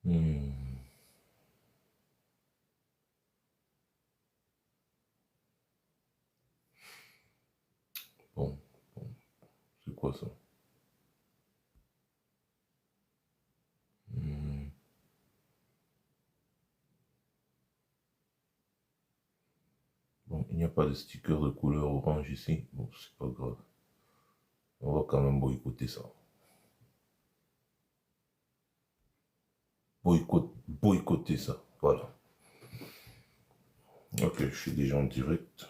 Hmm. Bon, c'est quoi ça? Hmm. Bon, il n'y a pas de sticker de couleur orange ici. Bon, c'est pas grave. On va quand même boycotter ça. Boycotter ça. Voilà. Ok, je suis déjà en direct.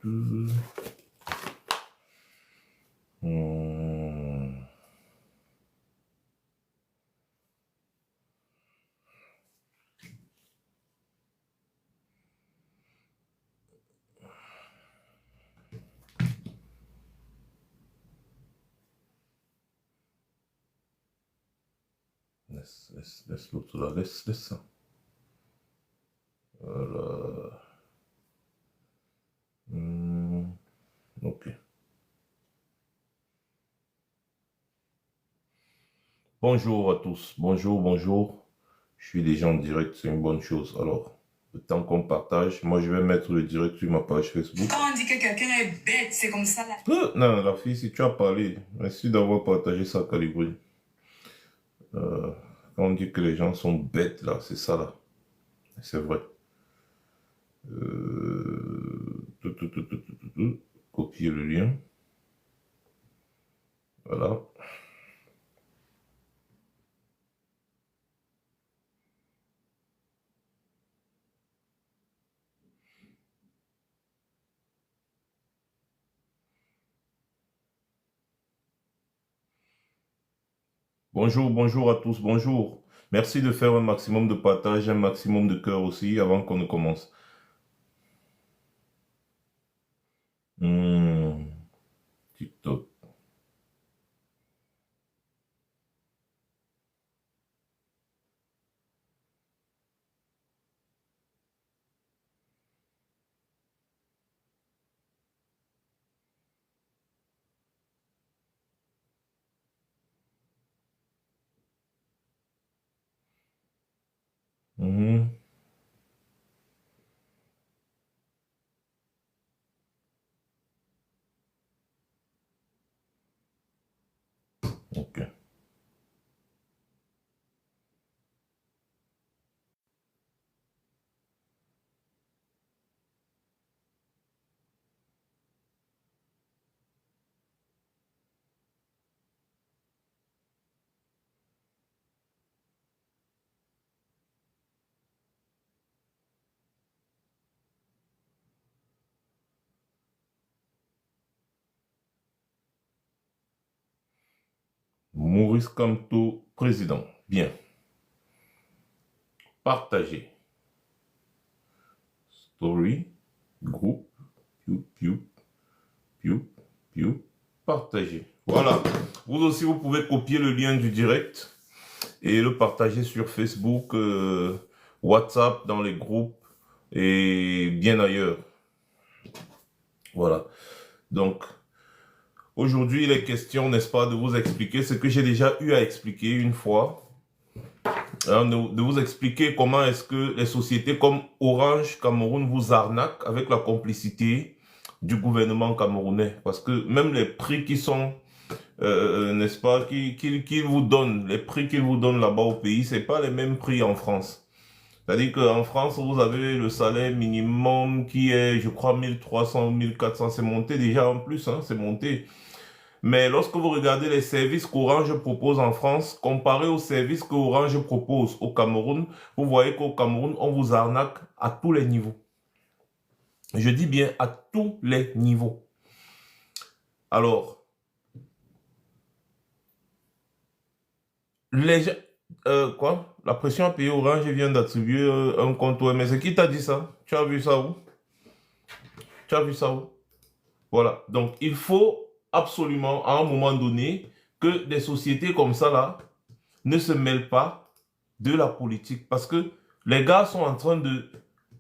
Hmm. Laisse l'autre là. Laisse ça. Voilà. Hmm. Ok. Bonjour à tous. Bonjour, bonjour. Je suis déjà en direct, c'est une bonne chose. Alors, le temps qu'on partage, moi je vais mettre le direct sur ma page Facebook. Quand on dit que quelqu'un est bête, c'est comme ça là. Non, la fille, si tu as parlé, merci d'avoir partagé ça, Calibré. Quand on dit que les gens sont bêtes, là, c'est ça, là. C'est vrai. Copier le lien. Voilà. Bonjour, bonjour à tous, bonjour. Merci de faire un maximum de partage, un maximum de cœur aussi avant qu'on ne commence. TikTok. Mhm. Ok. Maurice Kamto, président. Bien. Partagez. Story. Groupe. Piou, piou, piou, piou. Partagez. Voilà. Vous aussi, vous pouvez copier le lien du direct et le partager sur Facebook, WhatsApp, dans les groupes et bien ailleurs. Voilà. Donc, aujourd'hui, il est question, n'est-ce pas, de vous expliquer ce que j'ai déjà eu à expliquer une fois. Hein, de vous expliquer comment est-ce que les sociétés comme Orange Cameroun vous arnaquent avec la complicité du gouvernement camerounais. Parce que même les prix qui sont, n'est-ce pas, qu'ils vous donnent, les prix qu'ils vous donnent là-bas au pays, c'est pas les mêmes prix en France. C'est-à-dire qu'en France, vous avez le salaire minimum qui est, je crois, 1300, 1400, c'est monté déjà en plus, hein, c'est monté. Mais lorsque vous regardez les services qu'Orange propose en France, comparé aux services qu'Orange propose au Cameroun, vous voyez qu'au Cameroun, on vous arnaque à tous les niveaux. Je dis bien à tous les niveaux. Alors, les gens... quoi? La pression à payer Orange vient d'attribuer un compte OMS. C'est qui t'a dit ça? Tu as vu ça où? Tu as vu ça où? Voilà. Donc, il faut absolument, à un moment donné, que des sociétés comme ça, là, ne se mêlent pas de la politique. Parce que les gars sont en train de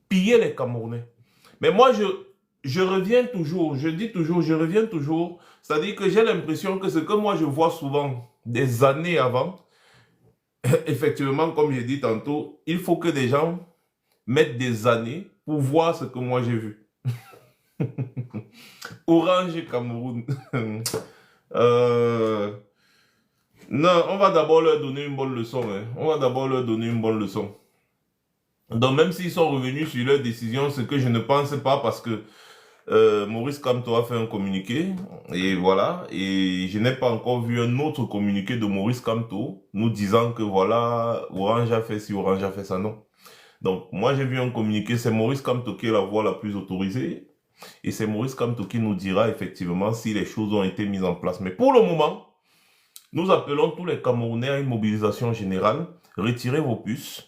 piller les Camerounais. Mais moi, je reviens toujours, je dis toujours, je reviens toujours. C'est-à-dire que j'ai l'impression que ce que moi je vois souvent des années avant, effectivement, comme j'ai dit tantôt, il faut que des gens mettent des années pour voir ce que moi j'ai vu. Orange Cameroun. Euh, Non, on va d'abord leur donner une bonne leçon. Hein. On va d'abord leur donner une bonne leçon. Donc même s'ils sont revenus sur leur décision, ce que je ne pense pas parce que Maurice Kamto a fait un communiqué et voilà, et je n'ai pas encore vu un autre communiqué de Maurice Kamto nous disant que voilà, Orange a fait ci, Orange a fait ça, non. Donc moi j'ai vu un communiqué, c'est Maurice Kamto qui est la voix la plus autorisée et c'est Maurice Kamto qui nous dira effectivement si les choses ont été mises en place. Mais pour le moment, nous appelons tous les Camerounais à une mobilisation générale. Retirez vos puces.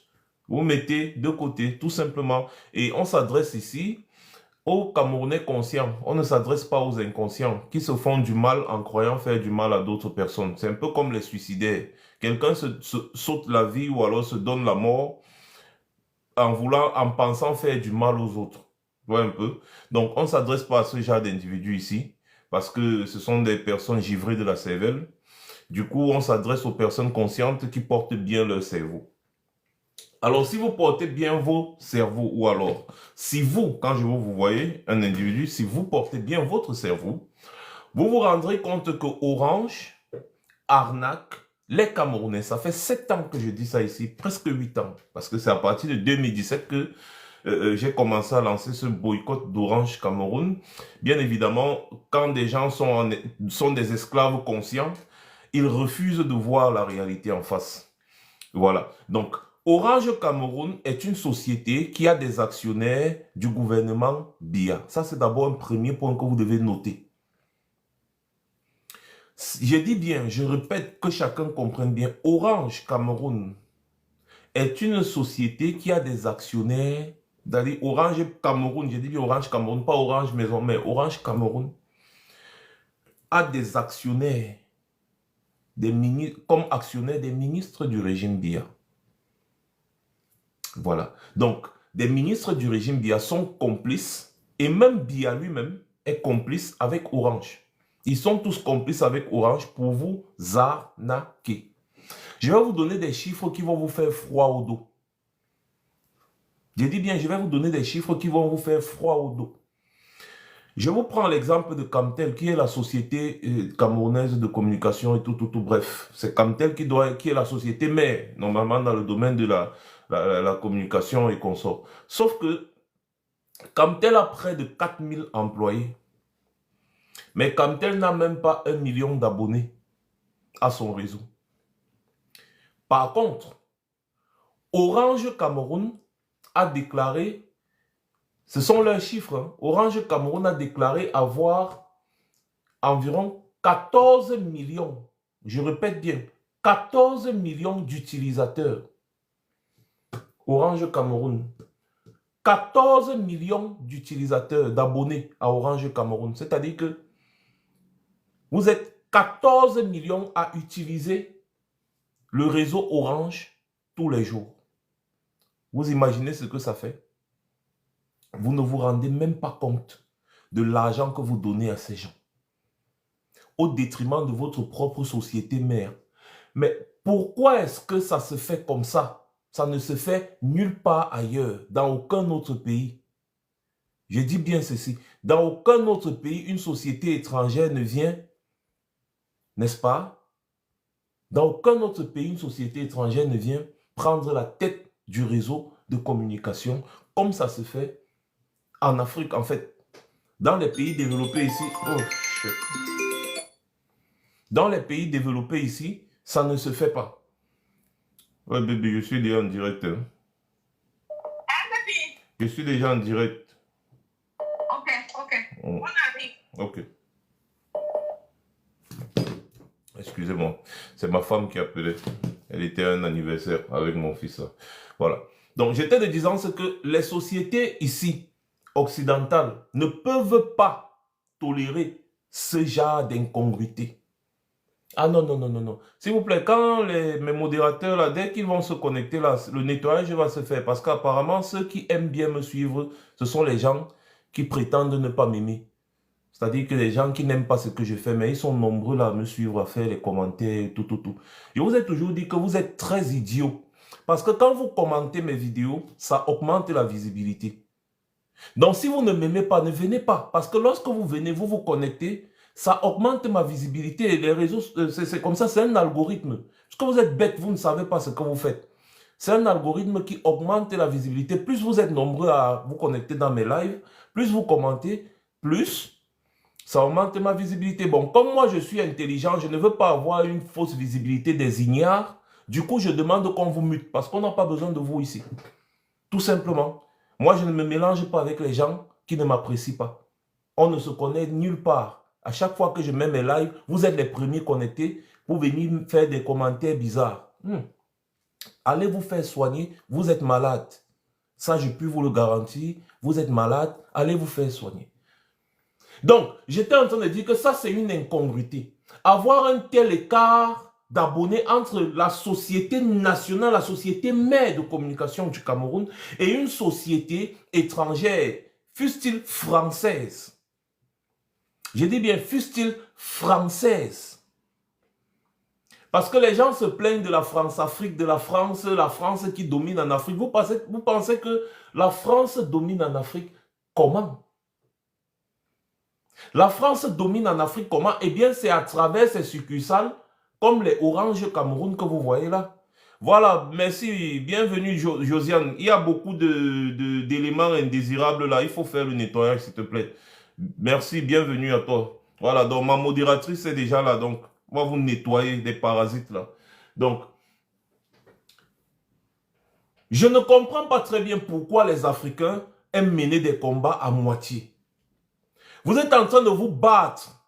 Vous mettez de côté, tout simplement. Et on s'adresse ici aux Camerounais conscients. On ne s'adresse pas aux inconscients qui se font du mal en croyant faire du mal à d'autres personnes. C'est un peu comme les suicidaires. Quelqu'un se saute la vie ou alors se donne la mort en pensant faire du mal aux autres. Vous voyez un peu? Donc, on ne s'adresse pas à ce genre d'individus ici parce que ce sont des personnes givrées de la cervelle. Du coup, on s'adresse aux personnes conscientes qui portent bien leur cerveau. Alors, si vous portez bien vos cerveaux, ou alors, si vous, quand vous voyez un individu, si vous portez bien votre cerveau, vous vous rendrez compte que Orange arnaque les Camerounais. Ça fait 7 ans que je dis ça ici, presque 8 ans. Parce que c'est à partir de 2017 que j'ai commencé à lancer ce boycott d'Orange Cameroun. Bien évidemment, quand des gens sont des esclaves conscients, ils refusent de voir la réalité en face. Voilà. Donc, Orange Cameroun est une société qui a des actionnaires du gouvernement Biya. Ça, c'est d'abord un premier point que vous devez noter. Je dis bien, je répète que chacun comprenne bien. Orange Cameroun est une société qui a des actionnaires. Orange Cameroun, je dis bien Orange Cameroun, pas Orange Maison, mais Orange Cameroun a des actionnaires comme actionnaires des ministres du régime Biya. Voilà. Donc, des ministres du régime Biya sont complices et même Biya lui-même est complice avec Orange. Ils sont tous complices avec Orange pour vous arnaquer. Je vais vous donner des chiffres qui vont vous faire froid au dos. Je dis bien, je vais vous donner des chiffres qui vont vous faire froid au dos. Je vous prends l'exemple de Camtel, qui est la société camerounaise de communication et tout. Bref, c'est Camtel qui est la société mère, normalement dans le domaine de la communication et consorts. Sauf que Camtel a près de 4000 employés. Mais Camtel n'a même pas 1 million d'abonnés à son réseau. Par contre, Orange Cameroun a déclaré, ce sont leurs chiffres, hein, Orange Cameroun a déclaré avoir environ 14 millions, je répète bien, 14 millions d'utilisateurs. Orange Cameroun. 14 millions d'utilisateurs, d'abonnés à Orange Cameroun. C'est-à-dire que vous êtes 14 millions à utiliser le réseau Orange tous les jours. Vous imaginez ce que ça fait? Vous ne vous rendez même pas compte de l'argent que vous donnez à ces gens, au détriment de votre propre société mère. Mais pourquoi est-ce que ça se fait comme ça? Ça ne se fait nulle part ailleurs, dans aucun autre pays. Je dis bien ceci, dans aucun autre pays, une société étrangère ne vient, n'est-ce pas? Dans aucun autre pays, une société étrangère ne vient prendre la tête du réseau de communication, comme ça se fait en Afrique, en fait. Dans les pays développés ici, dans les pays développés ici, ça ne se fait pas. Ouais, bébé, je suis déjà en direct. Hein. Je suis déjà en direct. Ok. On arrive. Ok. Excusez-moi. C'est ma femme qui appelait. Elle était à un anniversaire avec mon fils. Là. Voilà. Donc, j'étais de disant ce que les sociétés ici, occidentales, ne peuvent pas tolérer ce genre d'incongruité. Ah non. S'il vous plaît, quand mes modérateurs, là, dès qu'ils vont se connecter, là, le nettoyage va se faire. Parce qu'apparemment, ceux qui aiment bien me suivre, ce sont les gens qui prétendent ne pas m'aimer. C'est-à-dire que les gens qui n'aiment pas ce que je fais, mais ils sont nombreux là à me suivre, à faire les commentaires, tout. Je vous ai toujours dit que vous êtes très idiots. Parce que quand vous commentez mes vidéos, ça augmente la visibilité. Donc si vous ne m'aimez pas, ne venez pas. Parce que lorsque vous venez, vous vous connectez, ça augmente ma visibilité. Et les réseaux, c'est comme ça, c'est un algorithme. Parce que vous êtes bête, vous ne savez pas ce que vous faites. C'est un algorithme qui augmente la visibilité. Plus vous êtes nombreux à vous connecter dans mes lives, plus vous commentez, plus ça augmente ma visibilité. Bon, comme moi je suis intelligent, je ne veux pas avoir une fausse visibilité des ignares. Du coup, je demande qu'on vous mute parce qu'on n'a pas besoin de vous ici. Tout simplement. Moi, je ne me mélange pas avec les gens qui ne m'apprécient pas. On ne se connaît nulle part. À chaque fois que je mets mes lives, vous êtes les premiers connectés pour venir me faire des commentaires bizarres. Allez vous faire soigner, vous êtes malade. Ça, je peux vous le garantir. Vous êtes malade, allez vous faire soigner. Donc, j'étais en train de dire que ça, c'est une incongruité. Avoir un tel écart d'abonnés entre la société nationale, la société mère de communication du Cameroun et une société étrangère, fût-il française. Je dis bien, fût-il française. Parce que les gens se plaignent de la France-Afrique, de la France qui domine en Afrique. Vous pensez que la France domine en Afrique comment? La France domine en Afrique comment? Eh bien, c'est à travers ses succursales, comme les Orange Cameroun que vous voyez là. Voilà, merci, bienvenue Josiane. Il y a beaucoup d'éléments indésirables là, il faut faire le nettoyage s'il te plaît. Merci, bienvenue à toi. Voilà, donc ma modératrice est déjà là, donc on va vous nettoyer des parasites là. Donc, je ne comprends pas très bien pourquoi les Africains aiment mener des combats à moitié. Vous êtes en train de vous battre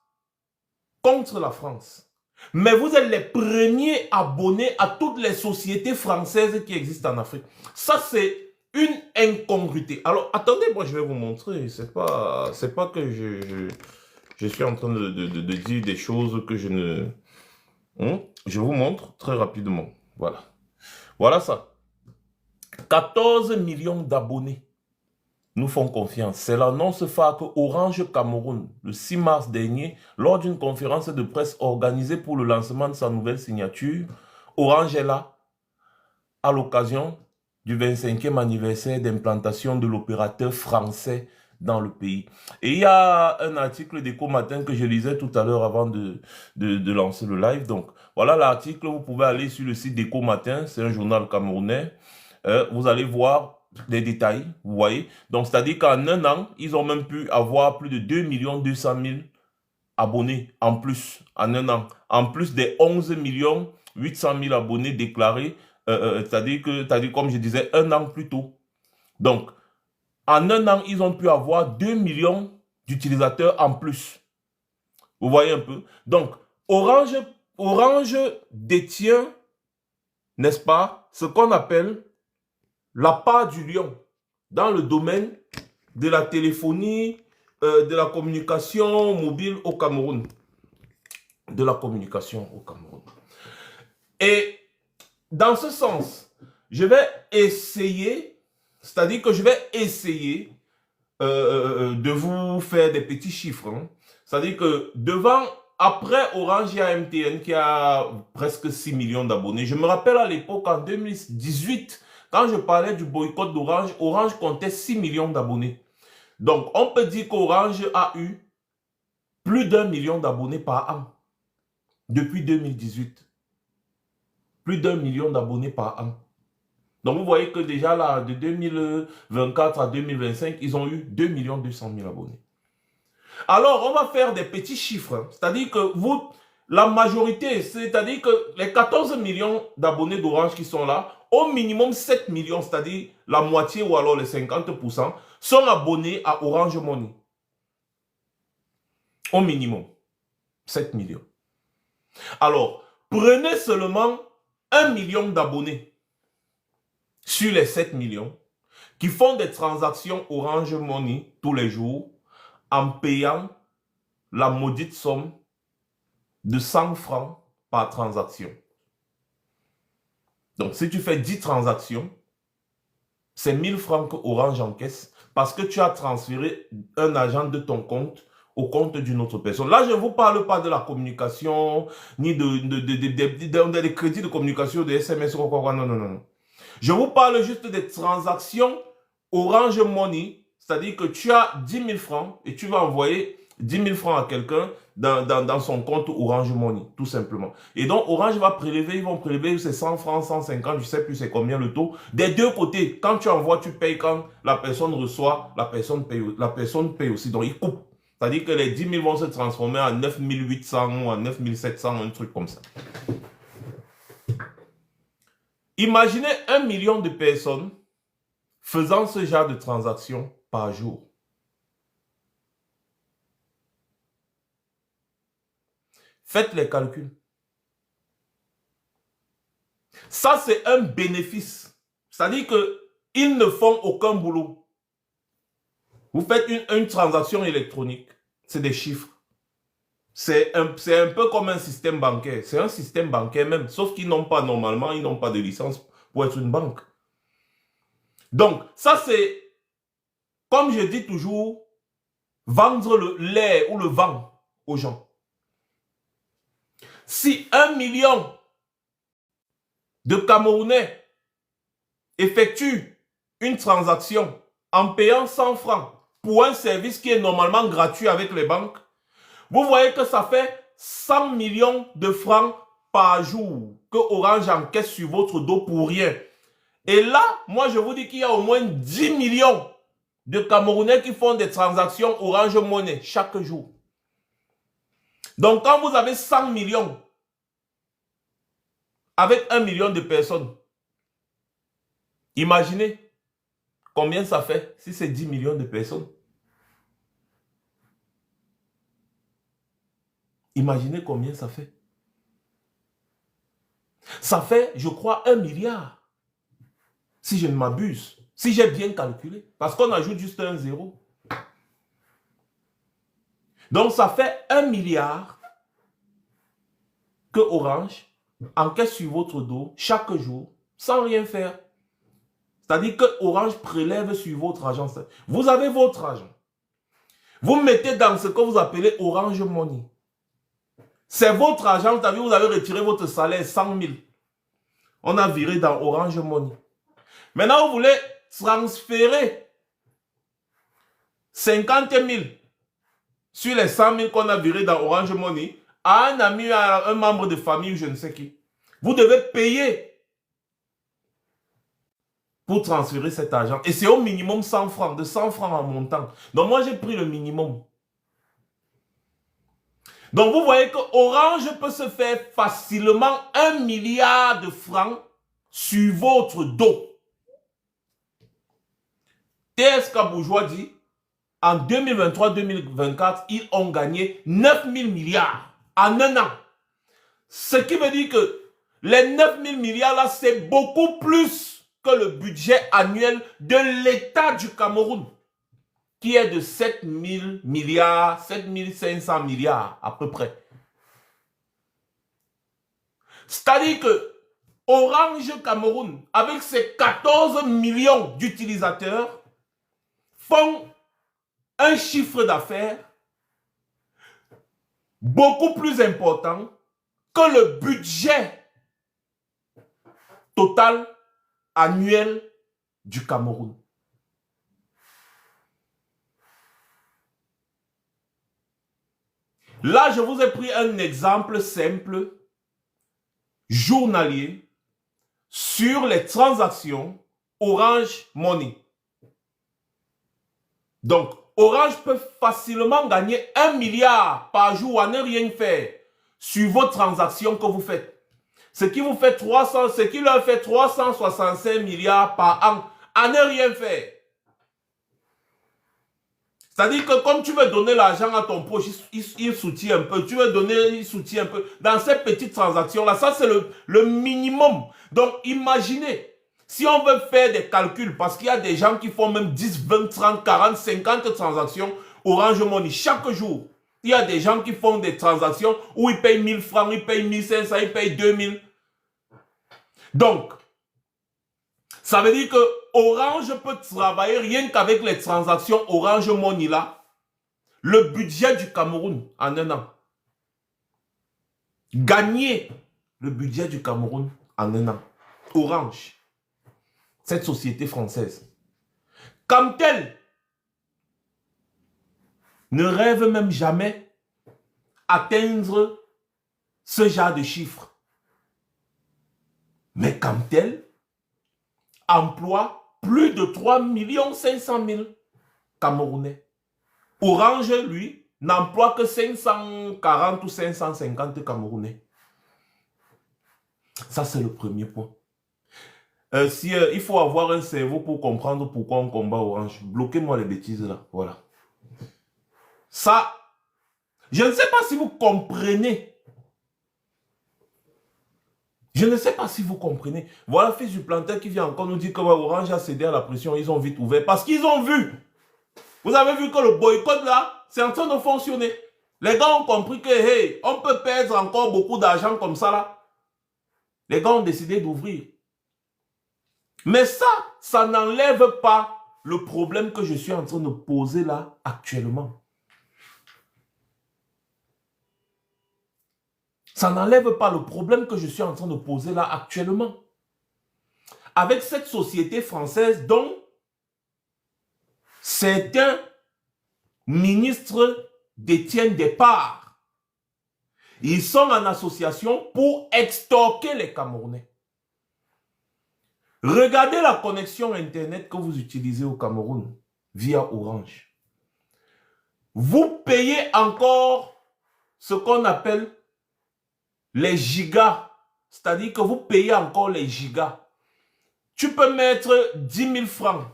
contre la France. Mais vous êtes les premiers abonnés à toutes les sociétés françaises qui existent en Afrique. Ça, c'est une incongruité. Alors, attendez, moi, je vais vous montrer. C'est pas que je suis en train de dire des choses que je ne... Je vous montre très rapidement. Voilà. Voilà ça. 14 millions d'abonnés nous font confiance. C'est l'annonce phare que Orange Cameroun, le 6 mars dernier, lors d'une conférence de presse organisée pour le lancement de sa nouvelle signature, Orange est là à l'occasion du 25e anniversaire d'implantation de l'opérateur français dans le pays. Et il y a un article d'Echo Matin que je lisais tout à l'heure avant de lancer le live. Donc, voilà l'article, vous pouvez aller sur le site d'Echo Matin, c'est un journal camerounais. Vous allez voir les détails, vous voyez. Donc, c'est-à-dire qu'en un an, ils ont même pu avoir plus de 2 200 000 abonnés en plus, en un an. En plus des 11 800 000 abonnés déclarés, c'est-à-dire que, comme je disais, un an plus tôt. Donc, en un an, ils ont pu avoir 2 millions d'utilisateurs en plus. Vous voyez un peu. Donc, Orange détient, n'est-ce pas, ce qu'on appelle la part du lion dans le domaine de la téléphonie, de la communication mobile au Cameroun. De la communication au Cameroun. Et dans ce sens, je vais essayer, c'est-à-dire que je vais essayer de vous faire des petits chiffres. Hein. C'est-à-dire que après Orange, il y a MTN qui a presque 6 millions d'abonnés. Je me rappelle à l'époque, en 2018, quand je parlais du boycott d'Orange, Orange comptait 6 millions d'abonnés. Donc, on peut dire qu'Orange a eu plus d'1 million d'abonnés par an depuis 2018. Plus d'1 million d'abonnés par an. Donc, vous voyez que déjà là, de 2024 à 2025, ils ont eu 2 200 000 abonnés. Alors, on va faire des petits chiffres. C'est-à-dire que vous, la majorité, c'est-à-dire que les 14 millions d'abonnés d'Orange qui sont là, au minimum 7 millions, c'est-à-dire la moitié ou alors les 50%, sont abonnés à Orange Money. Au minimum, 7 millions. Alors, prenez seulement 1 million d'abonnés sur les 7 millions qui font des transactions Orange Money tous les jours en payant la maudite somme de 100 francs par transaction. Donc, si tu fais 10 transactions, c'est 1000 francs que Orange encaisse parce que tu as transféré un agent de ton compte au compte d'une autre personne. Là, je ne vous parle pas de la communication, ni des crédits de communication, des SMS, non, non, non, non. Je vous parle juste des transactions Orange Money, c'est-à-dire que tu as 10 000 francs et tu vas envoyer 10 000 francs à quelqu'un dans son compte Orange Money, tout simplement. Et donc, Orange va prélever, ils vont prélever ces 100 francs, 150, je ne sais plus c'est combien le taux. Des deux côtés, quand tu envoies, tu payes. Quand la personne reçoit, la personne paye aussi. Donc, ils coupent. C'est-à-dire que les 10 000 vont se transformer en 9 800 ou en 9 700, un truc comme ça. Imaginez 1 million de personnes faisant ce genre de transactions par jour. Faites les calculs. Ça, c'est un bénéfice. C'est-à-dire qu'ils ne font aucun boulot. Vous faites une transaction électronique. C'est des chiffres. C'est un peu comme un système bancaire. C'est un système bancaire même. Sauf qu'ils n'ont pas normalement, ils n'ont pas de licence pour être une banque. Donc, ça c'est, comme je dis toujours, vendre le lait ou le vent aux gens. Si 1 million de Camerounais effectuent une transaction en payant 100 francs pour un service qui est normalement gratuit avec les banques, vous voyez que ça fait 100 millions de francs par jour que Orange encaisse sur votre dos pour rien. Et là, moi je vous dis qu'il y a au moins 10 millions de Camerounais qui font des transactions Orange Money chaque jour. Donc quand vous avez 100 millions avec 1 million de personnes, imaginez combien ça fait si c'est 10 millions de personnes. Imaginez combien ça fait. Ça fait, je crois, 1 milliard. Si je ne m'abuse. Si j'ai bien calculé. Parce qu'on ajoute juste un zéro. Donc, ça fait 1 milliard que Orange encaisse sur votre dos chaque jour sans rien faire. C'est-à-dire que Orange prélève sur votre argent. Vous avez votre argent. Vous mettez dans ce que vous appelez Orange Money. C'est votre argent. Vous avez retiré votre salaire 100 000. On a viré dans Orange Money. Maintenant, vous voulez transférer 50 000 sur les 100 000 qu'on a viré dans Orange Money à un ami, à un membre de famille ou je ne sais qui. Vous devez payer pour transférer cet argent. Et c'est au minimum 100 francs, de 100 francs en montant. Donc moi, j'ai pris le minimum. Donc vous voyez que Orange peut se faire facilement 1 milliard de francs sur votre dos. TSK Bourgeois dit, en 2023-2024, ils ont gagné 9 000 milliards en un an. Ce qui veut dire que les 9 000 milliards là, c'est beaucoup plus que le budget annuel de l'État du Cameroun, qui est de 7 000 milliards, 7 500 milliards à peu près. C'est-à-dire que Orange Cameroun, avec ses 14 millions d'utilisateurs, font un chiffre d'affaires beaucoup plus important que le budget total annuel du Cameroun. Là, je vous ai pris un exemple simple, journalier, sur les transactions Orange Money. Donc, Orange peut facilement gagner 1 milliard par jour à ne rien faire sur vos transactions que vous faites. Ce qui leur fait 365 milliards par an à ne rien faire. C'est-à-dire que comme tu veux donner l'argent à ton proche, il soutient un peu. Tu veux donner, il soutient un peu. Dans ces petites transactions-là, ça c'est le minimum. Donc imaginez, si on veut faire des calculs, parce qu'il y a des gens qui font même 10, 20, 30, 40, 50 transactions Orange Money chaque jour. Il y a des gens qui font des transactions où ils payent 1000 francs, ils payent 1500, ils payent 2000. Donc, ça veut dire que Orange peut travailler rien qu'avec les transactions Orange Money là. le budget du Cameroun en un an. Gagner le budget du Cameroun en un an. Orange. Cette société française. Camtel ne rêve même jamais atteindre ce genre de chiffres. Mais Camtel emploie plus de 3 500 000 Camerounais. Orange, lui, n'emploie que 540 ou 550 Camerounais. Ça, c'est le premier point. Il faut avoir un cerveau pour comprendre pourquoi on combat Orange. Bloquez-moi les bêtises là. Voilà. Ça, je ne sais pas si vous comprenez. Je ne sais pas si vous comprenez. Voilà, fils du planteur qui vient encore nous dire que Orange a cédé à la pression. Ils ont vite ouvert parce qu'ils ont vu. Vous avez vu que le boycott là, c'est en train de fonctionner. Les gars ont compris que, hey, on peut perdre encore beaucoup d'argent comme ça là. Les gars ont décidé d'ouvrir. Mais ça n'enlève pas le problème que je suis en train de poser là actuellement. Ça n'enlève pas le problème que je suis en train de poser là actuellement. Avec cette société française dont certains ministres détiennent des parts. Ils sont en association pour extorquer les Camerounais. Regardez la connexion Internet que vous utilisez au Cameroun via Orange. Vous payez encore ce qu'on appelle les gigas. C'est-à-dire que vous payez encore les gigas. Tu peux mettre 10 000 francs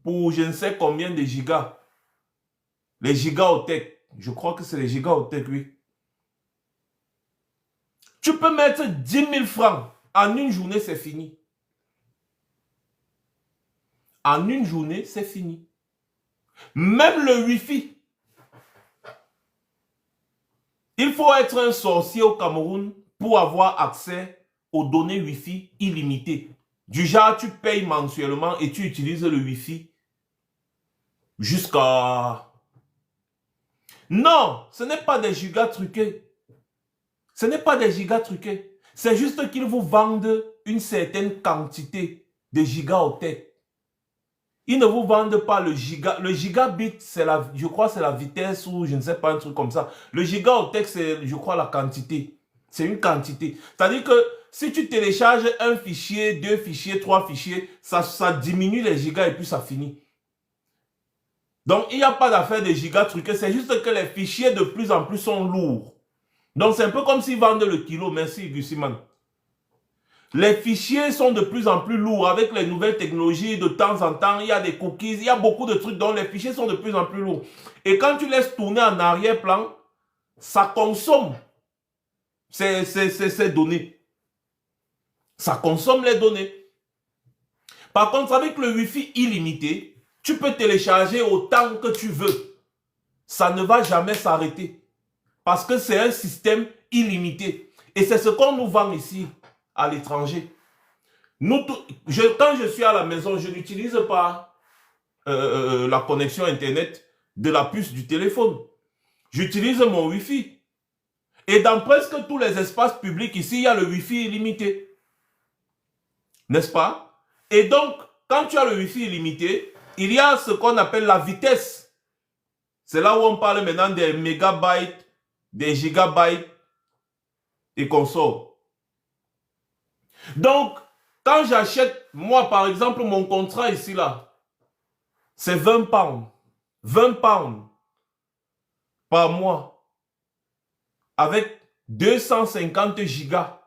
pour je ne sais combien de gigas. Les gigaoctets. Je crois que c'est les gigaoctets, oui. Tu peux mettre 10 000 francs. En une journée, c'est fini. En une journée, c'est fini. Même le Wi-Fi. Il faut être un sorcier au Cameroun pour avoir accès aux données Wi-Fi illimitées. Du genre, tu payes mensuellement et tu utilises le Wi-Fi jusqu'à... Non, ce n'est pas des gigas truqués. Ce n'est pas des gigas truqués. C'est juste qu'ils vous vendent une certaine quantité de gigaoctets. Ils ne vous vendent pas le giga. Le gigabit, je crois c'est la vitesse ou je ne sais pas, un truc comme ça. Le gigaoctet, c'est, je crois, la quantité. C'est une quantité. C'est-à-dire que si tu télécharges un fichier, 2 fichiers, 3 fichiers, ça diminue les gigas et puis ça finit. Donc, il n'y a pas d'affaire de gigas truqués. C'est juste que les fichiers de plus en plus sont lourds. Donc, c'est un peu comme s'ils vendent le kilo. Merci, Gussiman. Les fichiers sont de plus en plus lourds avec les nouvelles technologies. De temps en temps, il y a des cookies, il y a beaucoup de trucs dont les fichiers sont de plus en plus lourds. Et quand tu laisses tourner en arrière-plan, ça consomme ces données. Ça consomme les données. Par contre, avec le Wi-Fi illimité, tu peux télécharger autant que tu veux. Ça ne va jamais s'arrêter. Parce que c'est un système illimité. Et c'est ce qu'on nous vend ici, à l'étranger. Quand je suis à la maison, je n'utilise pas la connexion Internet de la puce du téléphone. J'utilise mon Wi-Fi. Et dans presque tous les espaces publics ici, il y a le Wi-Fi illimité. N'est-ce pas? Et donc, quand tu as le Wi-Fi illimité, il y a ce qu'on appelle la vitesse. C'est là où on parle maintenant des mégabytes, des gigabytes et consorts. Donc, quand j'achète, moi par exemple, mon contrat ici là, c'est 20 pounds. 20 pounds par mois. Avec 250 gigas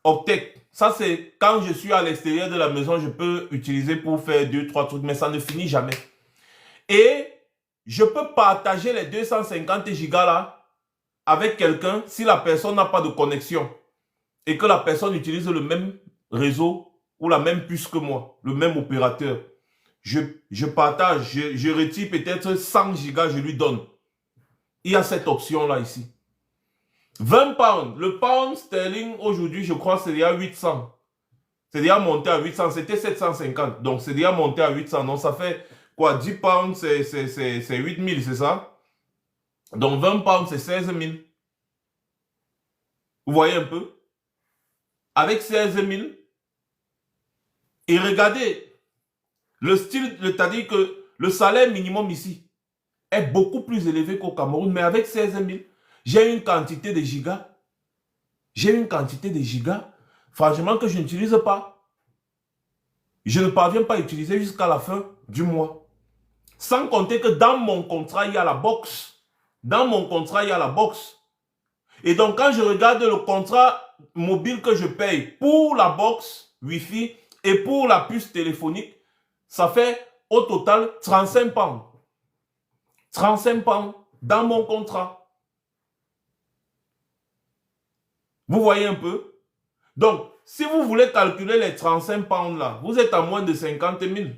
octets. Ça, c'est quand je suis à l'extérieur de la maison, je peux utiliser pour faire 2-3 trucs, mais ça ne finit jamais. Et je peux partager les 250 gigas là avec quelqu'un si la personne n'a pas de connexion et que la personne utilise le même réseau ou la même puce que moi, le même opérateur. Je partage, je retire peut-être 100 gigas, je lui donne. Il y a cette option là ici. 20 pounds. Le pound sterling aujourd'hui, je crois, c'est déjà 800. C'est déjà monté à 800. C'était 750. Donc, c'est déjà monté à 800. Donc, ça fait quoi? 10 pounds, c'est 8000, c'est ça? Donc 20 pounds, c'est 16 000. Vous voyez un peu? Avec 16 000, et regardez, le style, c'est-à-dire que le salaire minimum ici est beaucoup plus élevé qu'au Cameroun, mais avec 16 000, j'ai une quantité de gigas. J'ai une quantité de gigas, franchement, que je n'utilise pas. Je ne parviens pas à utiliser jusqu'à la fin du mois. Sans compter que dans mon contrat, il y a la box. Dans mon contrat, il y a la box. Et donc, quand je regarde le contrat mobile que je paye pour la box Wi-Fi et pour la puce téléphonique, ça fait au total 35 pounds. 35 pounds dans mon contrat. Vous voyez un peu? Donc, si vous voulez calculer les 35 pounds là, vous êtes à moins de 50 000.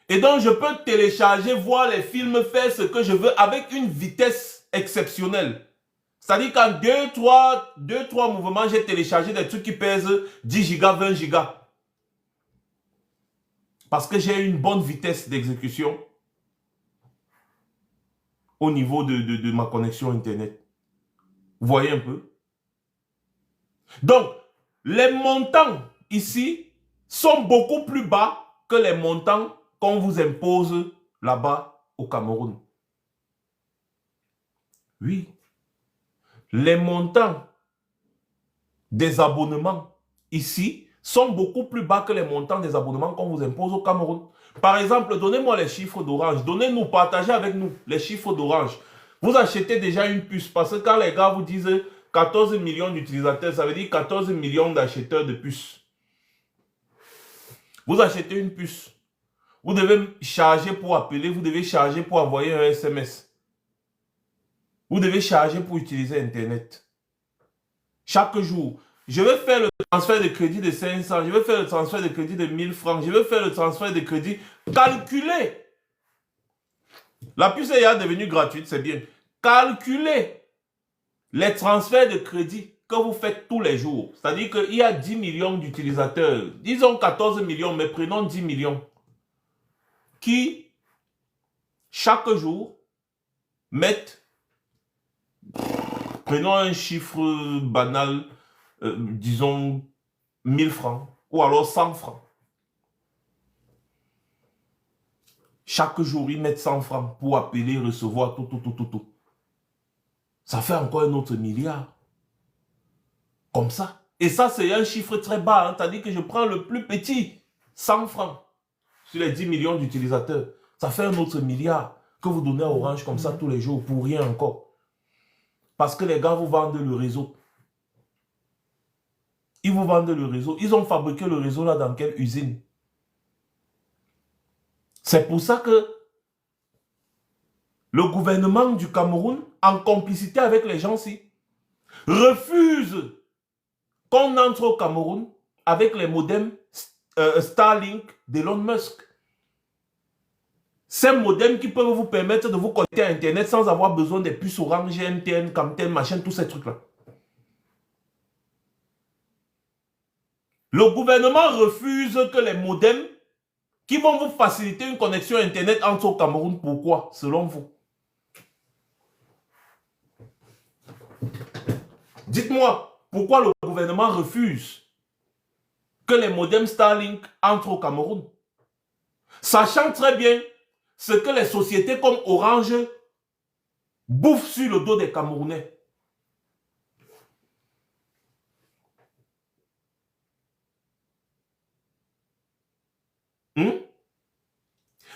Et donc, je peux télécharger, voir les films, faire ce que je veux avec une vitesse exceptionnelle. C'est-à-dire qu'en 2-3 mouvements, j'ai téléchargé des trucs qui pèsent 10 gigas, 20 gigas. Parce que j'ai une bonne vitesse d'exécution au niveau de ma connexion Internet. Vous voyez un peu? Donc, les montants ici sont beaucoup plus bas que les montants qu'on vous impose là-bas au Cameroun. Oui. Les montants des abonnements ici sont beaucoup plus bas que les montants des abonnements qu'on vous impose au Cameroun. Par exemple, donnez-moi les chiffres d'Orange. Donnez-nous, partagez avec nous les chiffres d'Orange. Vous achetez déjà une puce parce que quand les gars vous disent 14 millions d'utilisateurs, ça veut dire 14 millions d'acheteurs de puces. Vous achetez une puce. Vous devez charger pour appeler, vous devez charger pour envoyer un SMS. Vous devez charger pour utiliser Internet. Chaque jour, je vais faire le transfert de crédit de 500, je vais faire le transfert de crédit de 1000 francs, je vais faire le transfert de crédit calculé. La puce est déjà devenue gratuite, c'est bien. Calculez les transferts de crédit que vous faites tous les jours. C'est-à-dire qu'il y a 10 millions d'utilisateurs, disons 14 millions, mais prenons 10 millions, qui, chaque jour, mettent, prenons un chiffre banal, disons 1000 francs, ou alors 100 francs. Chaque jour, ils mettent 100 francs pour appeler, recevoir, tout. Ça fait encore un autre milliard. Comme ça. Et ça, c'est un chiffre très bas. Hein. C'est-à-dire que je prends le plus petit, 100 francs, sur les 10 millions d'utilisateurs. Ça fait un autre milliard que vous donnez à Orange comme ça tous les jours, pour rien encore. Parce que les gars vous vendent le réseau. Ils vous vendent le réseau. Ils ont fabriqué le réseau là dans quelle usine? C'est pour ça que le gouvernement du Cameroun, en complicité avec les gens-ci, refuse qu'on entre au Cameroun avec les modems Starlink d'Elon Musk. Ces modems qui peuvent vous permettre de vous connecter à Internet sans avoir besoin des puces Orange, MTN, Camtel, machin, tous ces trucs-là. Le gouvernement refuse que les modems qui vont vous faciliter une connexion Internet entrent au Cameroun. Pourquoi, selon vous? Dites-moi, pourquoi le gouvernement refuse que les modems Starlink entrent au Cameroun? Sachant très bien ce que les sociétés comme Orange bouffent sur le dos des Camerounais.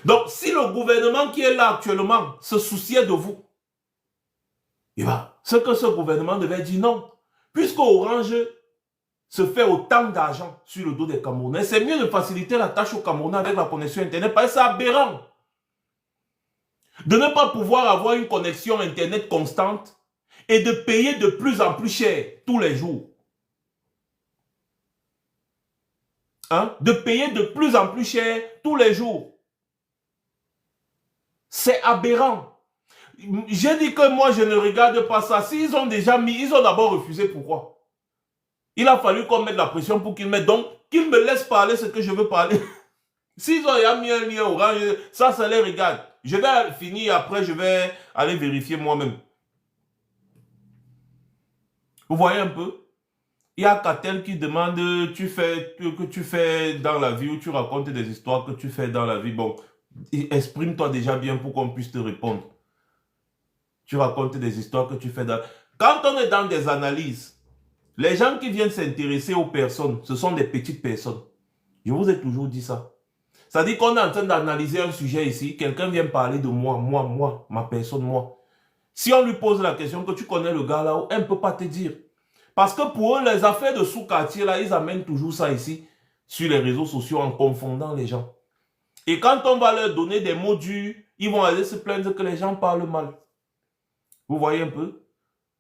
Donc, si le gouvernement qui est là actuellement se souciait de vous, eh bien, ce que ce gouvernement devait dire non. Puisque Orange se fait autant d'argent sur le dos des Camerounais, c'est mieux de faciliter la tâche aux Camerounais avec la connexion Internet, parce que c'est aberrant de ne pas pouvoir avoir une connexion Internet constante et de payer de plus en plus cher tous les jours. Hein? De payer de plus en plus cher tous les jours. C'est aberrant. J'ai dit que moi, je ne regarde pas ça. S'ils ont déjà mis, ils ont d'abord refusé. Pourquoi? Il a fallu qu'on mette la pression pour qu'ils mettent. Donc, qu'ils me laissent parler ce que je veux parler. S'ils ont déjà mis un lien Orange, ça les regarde. Je vais finir, après je vais aller vérifier moi-même. Vous voyez un peu? Il y a Catel qui demande que tu fais dans la vie ou tu racontes des histoires que tu fais dans la vie. Bon, exprime-toi déjà bien pour qu'on puisse te répondre. Tu racontes des histoires que tu fais dans... Quand on est dans des analyses, les gens qui viennent s'intéresser aux personnes, ce sont des petites personnes. Je vous ai toujours dit ça. Ça dit qu'on est en train d'analyser un sujet ici, quelqu'un vient parler de moi, ma personne, moi. Si on lui pose la question que tu connais le gars là-haut, elle ne peut pas te dire. Parce que pour eux, les affaires de sous-quartier là, ils amènent toujours ça ici, sur les réseaux sociaux, en confondant les gens. Et quand on va leur donner des mots durs, ils vont aller se plaindre que les gens parlent mal. Vous voyez un peu?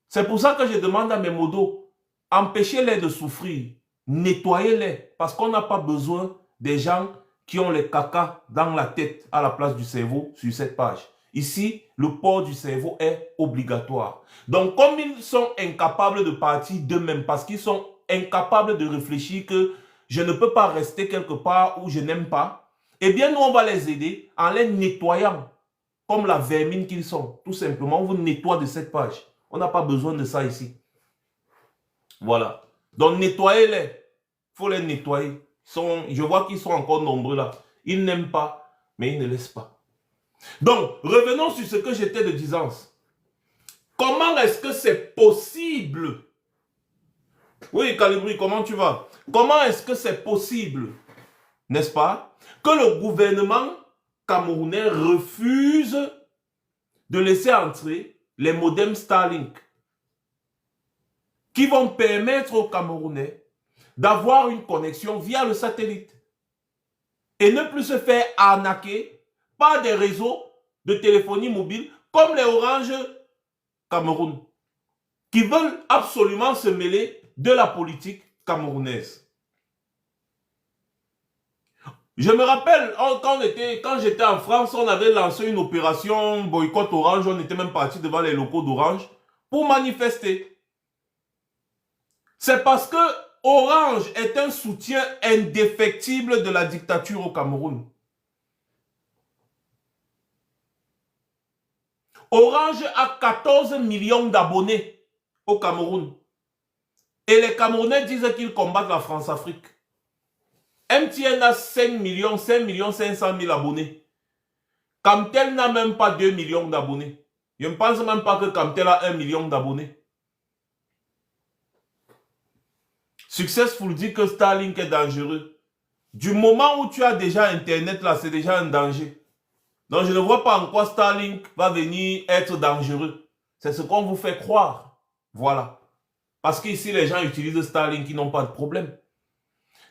C'est pour ça que je demande à mes modos, empêchez-les de souffrir, nettoyez-les, parce qu'on n'a pas besoin des gens qui ont les cacas dans la tête à la place du cerveau sur cette page. Ici, le port du cerveau est obligatoire. Donc, comme ils sont incapables de partir d'eux-mêmes, parce qu'ils sont incapables de réfléchir que je ne peux pas rester quelque part où je n'aime pas, eh bien, nous, on va les aider en les nettoyant, comme la vermine qu'ils sont. Tout simplement, on vous nettoie de cette page. On n'a pas besoin de ça ici. Voilà. Donc, nettoyez-les. Il faut les nettoyer. Je vois qu'ils sont encore nombreux là. Ils n'aiment pas, mais ils ne laissent pas. Donc, revenons sur ce que j'étais de disance. Comment est-ce que c'est possible? Oui, Calibri, comment tu vas? Comment est-ce que c'est possible, n'est-ce pas, que le gouvernement camerounais refuse de laisser entrer les modems Starlink qui vont permettre aux Camerounais d'avoir une connexion via le satellite et ne plus se faire arnaquer par des réseaux de téléphonie mobile comme les Orange Cameroun, qui veulent absolument se mêler de la politique camerounaise. Je me rappelle, quand j'étais en France, on avait lancé une opération boycott Orange, on était même parti devant les locaux d'Orange pour manifester. C'est parce que Orange est un soutien indéfectible de la dictature au Cameroun. Orange a 14 millions d'abonnés au Cameroun. Et les Camerounais disent qu'ils combattent la France-Afrique. MTN a 5 500 000 abonnés. Camtel n'a même pas 2 millions d'abonnés. Je ne pense même pas que Camtel a 1 million d'abonnés. Successful dit que Starlink est dangereux. Du moment où tu as déjà Internet, là, c'est déjà un danger. Donc, je ne vois pas en quoi Starlink va venir être dangereux. C'est ce qu'on vous fait croire. Voilà. Parce qu'ici, les gens utilisent Starlink, ils n'ont pas de problème.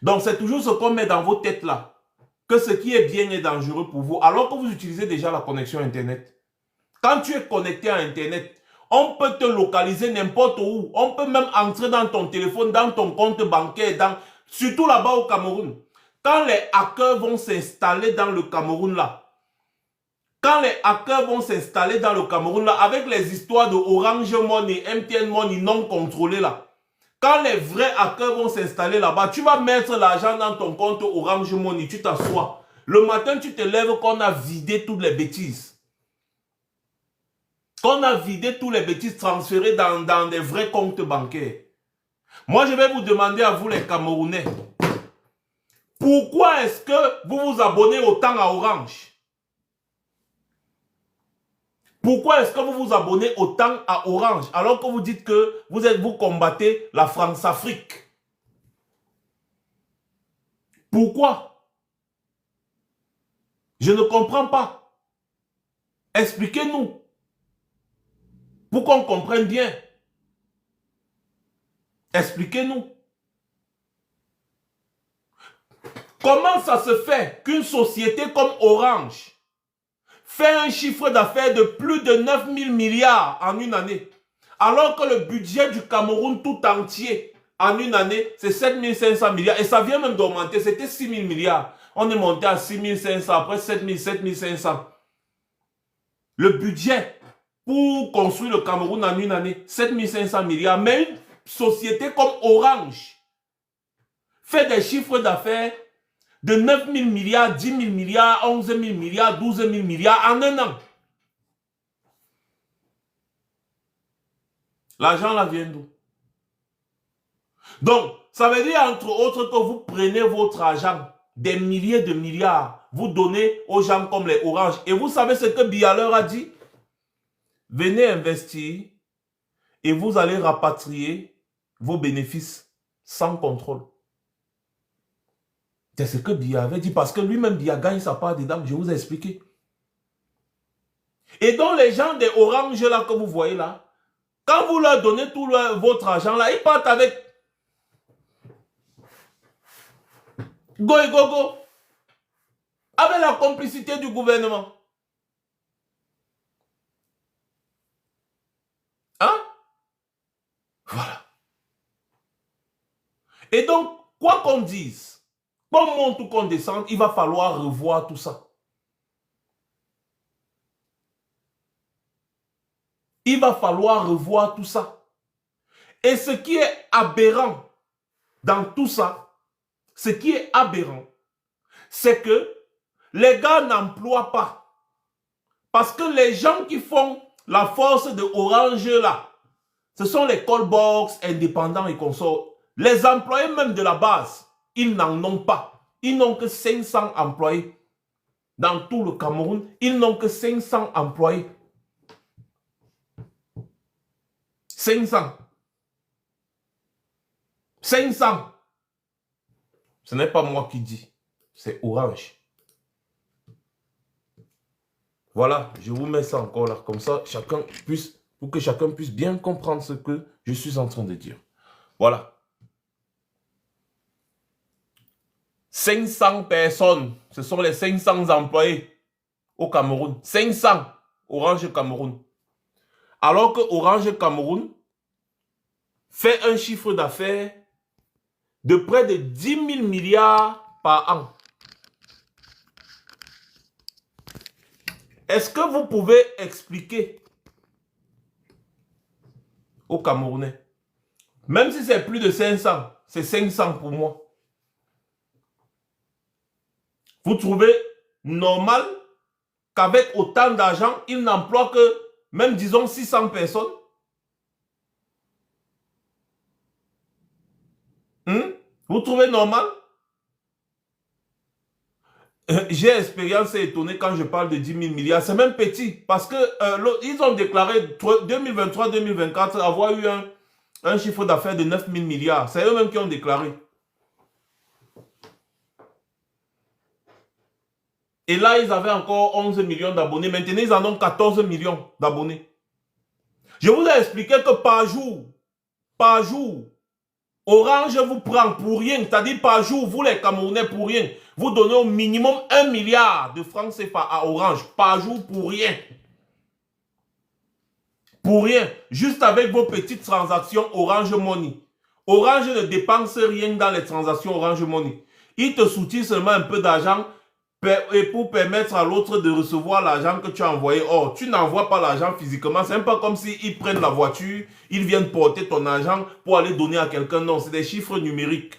Donc, c'est toujours ce qu'on met dans vos têtes là. Que ce qui est bien est dangereux pour vous, alors que vous utilisez déjà la connexion Internet. Quand tu es connecté à Internet, on peut te localiser n'importe où. On peut même entrer dans ton téléphone, dans ton compte bancaire, surtout là-bas au Cameroun. Quand les hackers vont s'installer dans le Cameroun là, avec les histoires de Orange Money, MTN Money non contrôlées là, quand les vrais hackers vont s'installer là-bas, tu vas mettre l'argent dans ton compte Orange Money, tu t'assois. Le matin, tu te lèves qu'on a vidé toutes les bêtises. Qu'on a vidé toutes les bêtises transférées dans des vrais comptes bancaires. Moi, je vais vous demander à vous les Camerounais, pourquoi est-ce que vous vous abonnez autant à Orange? Pourquoi est-ce que vous vous abonnez autant à Orange alors que vous dites que vous combattez la France-Afrique? Pourquoi? Je ne comprends pas. Expliquez-nous. Pour qu'on comprenne bien. Expliquez-nous. Comment ça se fait qu'une société comme Orange fait un chiffre d'affaires de plus de 9 000 milliards en une année, alors que le budget du Cameroun tout entier en une année, c'est 7 500 milliards, et ça vient même d'augmenter, c'était 6 000 milliards. On est monté à 6 500, après 7 500. Le budget pour construire le Cameroun en une année, 7 500 milliards. Mais une société comme Orange fait des chiffres d'affaires de 9 000 milliards, 10 000 milliards, 11 000 milliards, 12 000 milliards en un an. L'argent là vient d'où? Donc, ça veut dire entre autres que vous prenez votre argent, des milliers de milliards, vous donnez aux gens comme les Orange. Et vous savez ce que Biya leur a dit? Venez investir et vous allez rapatrier vos bénéfices sans contrôle. C'est ce que Biya avait dit parce que lui-même Biya gagne sa part dedans, je vous ai expliqué. Et donc les gens des Orange là que vous voyez là, quand vous leur donnez tout votre argent là, ils partent avec go et go go, avec la complicité du gouvernement. Hein? Voilà. Et donc, quoi qu'on dise, qu'on monte ou qu'on descende, il va falloir revoir tout ça. Il va falloir revoir tout ça. Et ce qui est aberrant dans tout ça, ce qui est aberrant, c'est que les gars n'emploient pas. Parce que les gens qui font la force de Orange là, ce sont les callbox indépendants et consorts. Les employés même de la base, ils n'en ont pas. Ils n'ont que 500 employés. Dans tout le Cameroun, ils n'ont que 500 employés. 500. 500. Ce n'est pas moi qui dis, c'est Orange. Voilà, je vous mets ça encore là, comme ça, pour que chacun puisse bien comprendre ce que je suis en train de dire. Voilà. 500 personnes, ce sont les 500 employés au Cameroun. 500, Orange Cameroun. Alors que Orange Cameroun fait un chiffre d'affaires de près de 10 000 milliards par an. Est-ce que vous pouvez expliquer aux Camerounais, même si c'est plus de 500, c'est 500 pour moi, vous trouvez normal qu'avec autant d'argent, ils n'emploient que, même disons 600 personnes? Vous trouvez normal? J'ai expérience et étonné quand je parle de 10 000 milliards. C'est même petit parce que ils ont déclaré 2023-2024 avoir eu un chiffre d'affaires de 9 000 milliards. C'est eux-mêmes qui ont déclaré. Et là, ils avaient encore 11 millions d'abonnés. Maintenant, ils en ont 14 millions d'abonnés. Je vous ai expliqué que par jour, Orange vous prend pour rien. C'est-à-dire par jour, vous les Camerounais pour rien. Vous donnez au minimum 1 milliard de francs CFA à Orange par jour pour rien. Pour rien. Juste avec vos petites transactions Orange Money. Orange ne dépense rien dans les transactions Orange Money. Il te soutient seulement un peu d'argent pour permettre à l'autre de recevoir l'argent que tu as envoyé. Or, tu n'envoies pas l'argent physiquement. C'est un peu comme s'ils prennent la voiture, ils viennent porter ton argent pour aller donner à quelqu'un. Non, c'est des chiffres numériques.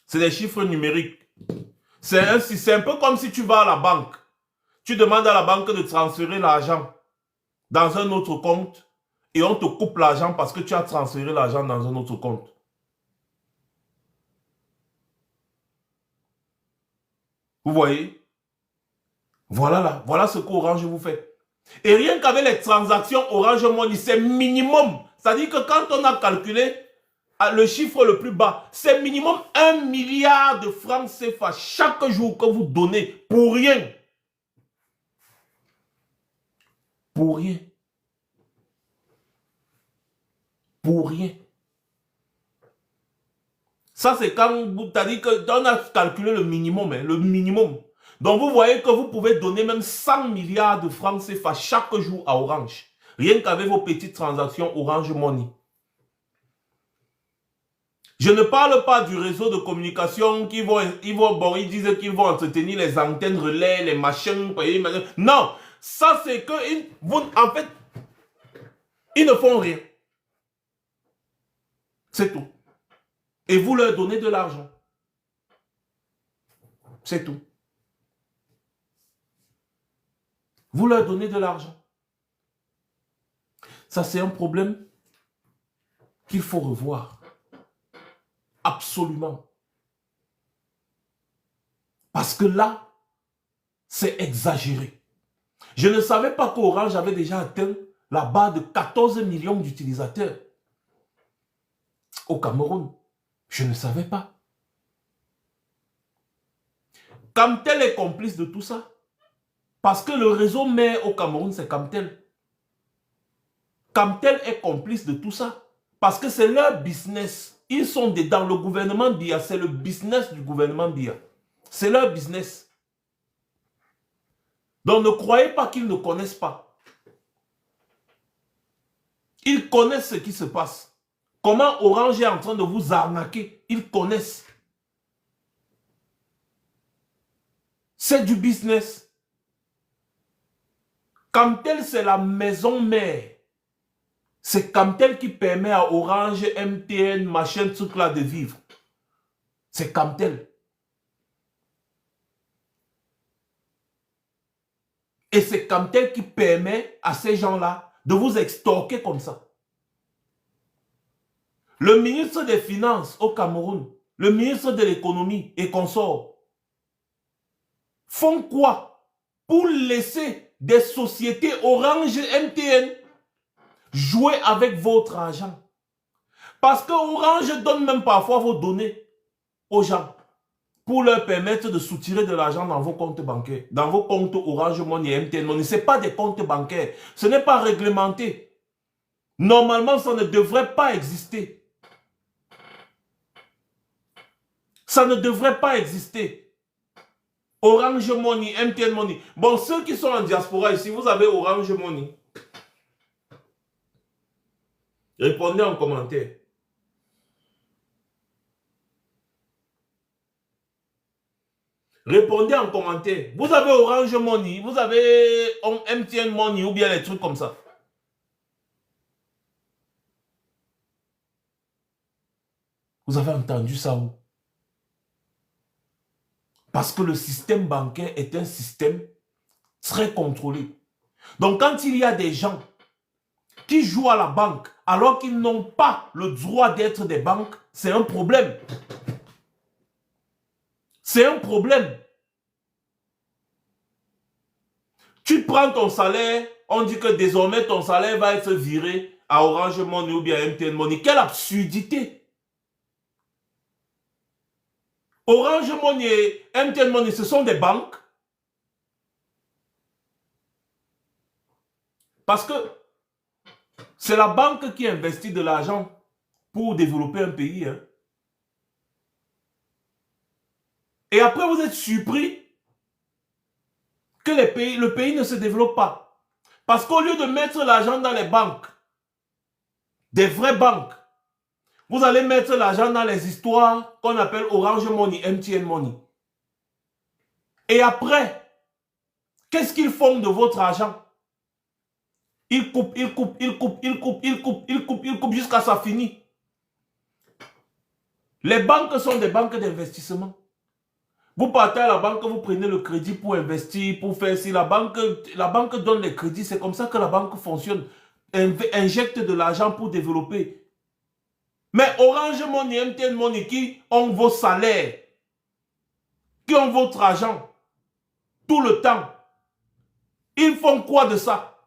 C'est des chiffres numériques. C'est un peu comme si tu vas à la banque. Tu demandes à la banque de transférer l'argent dans un autre compte et on te coupe l'argent parce que tu as transféré l'argent dans un autre compte. Vous voyez? Voilà là, voilà ce qu'Orange vous fait. Et rien qu'avec les transactions Orange Money, c'est minimum. C'est-à-dire que quand on a calculé le chiffre le plus bas, c'est minimum 1 milliard de francs CFA chaque jour que vous donnez pour rien. Pour rien. Pour rien. Ça, c'est quand vous avez dit qu'on a calculé le minimum. Hein, le minimum. Donc, vous voyez que vous pouvez donner même 100 milliards de francs CFA chaque jour à Orange. Rien qu'avec vos petites transactions Orange Money. Je ne parle pas du réseau de communication qui ils disent qu'ils vont entretenir les antennes relais, les machins. Non, ça c'est que, en fait, ils ne font rien. C'est tout. Et vous leur donnez de l'argent. C'est tout. Vous leur donnez de l'argent. Ça, c'est un problème qu'il faut revoir. Absolument. Parce que là, c'est exagéré. Je ne savais pas qu'Orange avait déjà atteint la barre de 14 millions d'utilisateurs au Cameroun. Je ne savais pas. Camtel est complice de tout ça. Parce que le réseau mère au Cameroun, c'est Camtel. Camtel est complice de tout ça. Parce que c'est leur business. Ils sont dedans. Le gouvernement Biya, c'est le business du gouvernement Biya. C'est leur business. Donc ne croyez pas qu'ils ne connaissent pas. Ils connaissent ce qui se passe. Comment Orange est en train de vous arnaquer. Ils connaissent. C'est du business. Camtel, c'est la maison mère. C'est Camtel qui permet à Orange, MTN, machin, truc là de vivre. C'est Camtel. Et c'est Camtel qui permet à ces gens-là de vous extorquer comme ça. Le ministre des Finances au Cameroun, le ministre de l'économie et consorts, font quoi pour laisser des sociétés Orange, MTN jouer avec votre argent? Parce que Orange donne même parfois vos données aux gens pour leur permettre de soutirer de l'argent dans vos comptes bancaires, dans vos comptes Orange Money et MTN Money. Ce n'est pas des comptes bancaires, ce n'est pas réglementé. Normalement, ça ne devrait pas exister. Ça ne devrait pas exister. Orange Money, MTN Money. Bon, ceux qui sont en diaspora ici, vous avez Orange Money. Répondez en commentaire. Répondez en commentaire. Vous avez Orange Money, vous avez MTN Money ou bien les trucs comme ça. Vous avez entendu ça où? Parce que le système bancaire est un système très contrôlé. Donc quand il y a des gens qui jouent à la banque alors qu'ils n'ont pas le droit d'être des banques, c'est un problème. C'est un problème. Tu prends ton salaire, on dit que désormais ton salaire va être viré à Orange Money ou bien MTN Money. Quelle absurdité! Orange Money et MTN Money, ce sont des banques. Parce que c'est la banque qui investit de l'argent pour développer un pays. Hein. Et après, vous êtes surpris que le pays ne se développe pas. Parce qu'au lieu de mettre l'argent dans les banques, des vraies banques, vous allez mettre l'argent dans les histoires qu'on appelle Orange Money, MTN Money. Et après, qu'est-ce qu'ils font de votre argent? Ils coupent, ils coupent, ils coupent, ils coupent, ils coupent, ils coupent, ils coupent jusqu'à ça finit. Les banques sont des banques d'investissement. Vous partez à la banque, vous prenez le crédit pour investir, pour faire si la banque donne les crédits, c'est comme ça que la banque fonctionne. Injecte de l'argent pour développer. Mais Orange Money, MTN Money, qui ont vos salaires, qui ont votre argent, tout le temps, ils font quoi de ça?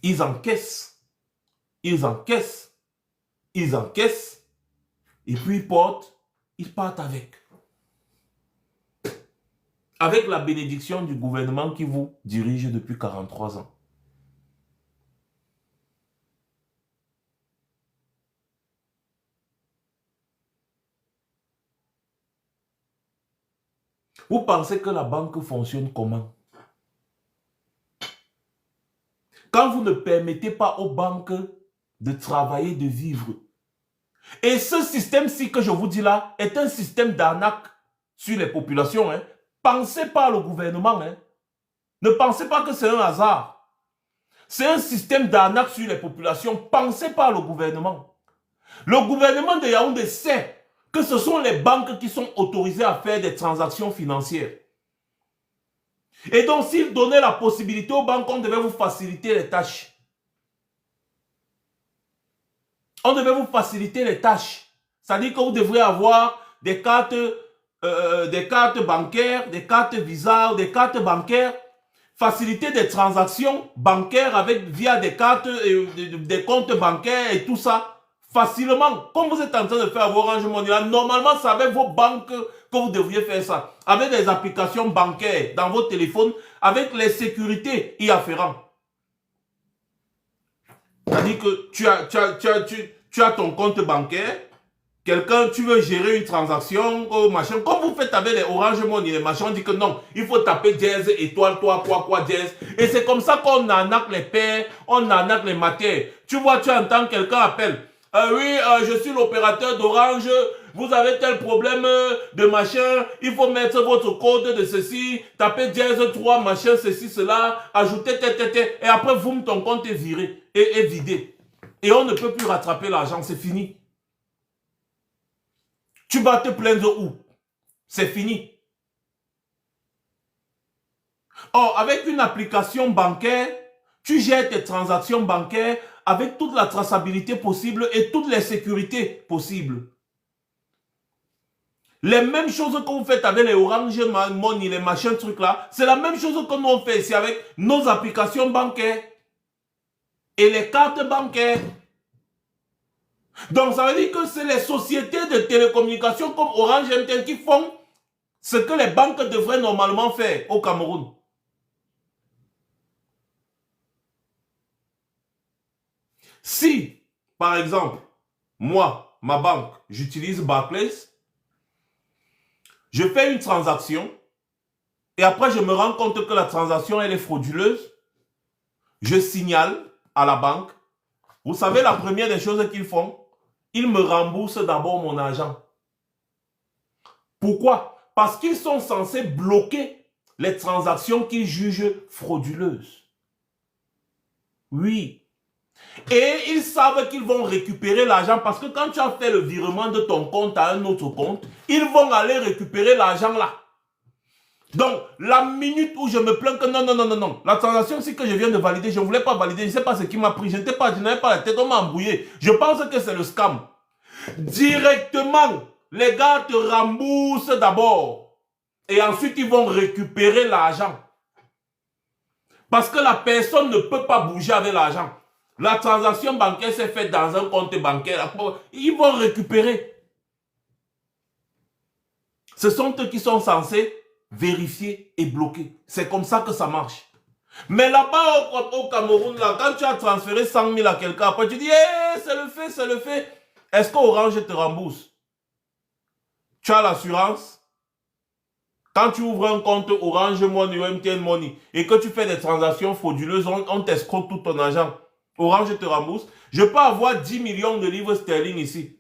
Ils encaissent, ils encaissent, ils encaissent, et puis ils partent avec. Avec la bénédiction du gouvernement qui vous dirige depuis 43 ans. Vous pensez que la banque fonctionne comment? Quand vous ne permettez pas aux banques de travailler, de vivre. Et ce système-ci que je vous dis là est un système d'arnaque sur les populations. Hein. Pensez pas au gouvernement. Hein. Ne pensez pas que c'est un hasard. C'est un système d'arnaque sur les populations. Pensez pas au gouvernement. Le gouvernement de Yaoundé sait que ce sont les banques qui sont autorisées à faire des transactions financières. Et donc, s'ils donnaient la possibilité aux banques, on devait vous faciliter les tâches. On devait vous faciliter les tâches. C'est-à-dire que vous devriez avoir des cartes bancaires, des cartes Visa ou des cartes bancaires, faciliter des transactions bancaires via des cartes, des comptes bancaires et tout ça, facilement. Comme vous êtes en train de faire vos Orange Money là, normalement, c'est avec vos banques que vous devriez faire ça. Avec des applications bancaires dans vos téléphones, avec les sécurités y afférentes. C'est-à-dire que tu as ton compte bancaire, quelqu'un, tu veux gérer une transaction, machin, comme vous faites avec les Orange Money, les machins, on dit que non, il faut taper dièse, étoile, quoi, dièse. Et c'est comme ça qu'on arnaque les pères, on arnaque les matières. Tu vois, tu entends quelqu'un appelle. Oui, je suis l'opérateur d'Orange, vous avez tel problème de machin, il faut mettre votre code de ceci, taper dièse 3, machin, ceci, cela, ajouter, et après, boum, ton compte est viré, est vidé. Et on ne peut plus rattraper l'argent, c'est fini. Tu vas te plaindre où? C'est fini. Or, avec une application bancaire, tu gères tes transactions bancaires avec toute la traçabilité possible et toutes les sécurités possibles. Les mêmes choses que vous faites avec les Orange Money, les machins trucs là, c'est la même chose que nous on fait ici avec nos applications bancaires et les cartes bancaires. Donc ça veut dire que c'est les sociétés de télécommunications comme Orange MTN qui font ce que les banques devraient normalement faire au Cameroun. Si, par exemple, moi, ma banque, j'utilise Barclays, je fais une transaction et après je me rends compte que la transaction elle est frauduleuse, je signale à la banque. Vous savez la première des choses qu'ils font? Ils me remboursent d'abord mon argent. Pourquoi? Parce qu'ils sont censés bloquer les transactions qu'ils jugent frauduleuses. Oui. Et ils savent qu'ils vont récupérer l'argent parce que quand tu as fait le virement de ton compte à un autre compte, ils vont aller récupérer l'argent là. Donc, la minute où je me plains que non, la transaction c'est que je viens de valider, je ne voulais pas valider, je ne sais pas ce qui m'a pris, je n'avais pas la tête, on m'a embrouillé. Je pense que c'est le scam. Directement, les gars te remboursent d'abord et ensuite ils vont récupérer l'argent. Parce que la personne ne peut pas bouger avec l'argent. La transaction bancaire s'est faite dans un compte bancaire. Ils vont récupérer. Ce sont eux qui sont censés vérifier et bloquer. C'est comme ça que ça marche. Mais là-bas au Cameroun, là, quand tu as transféré 100 000 à quelqu'un, après tu dis hey, c'est le fait, c'est le fait. Est-ce qu'Orange te rembourse? Tu as l'assurance? Quand tu ouvres un compte Orange Money ou MTN Money et que tu fais des transactions frauduleuses, on t'escroque tout ton argent. Orange te rembourse. Je peux avoir 10 millions de livres sterling ici.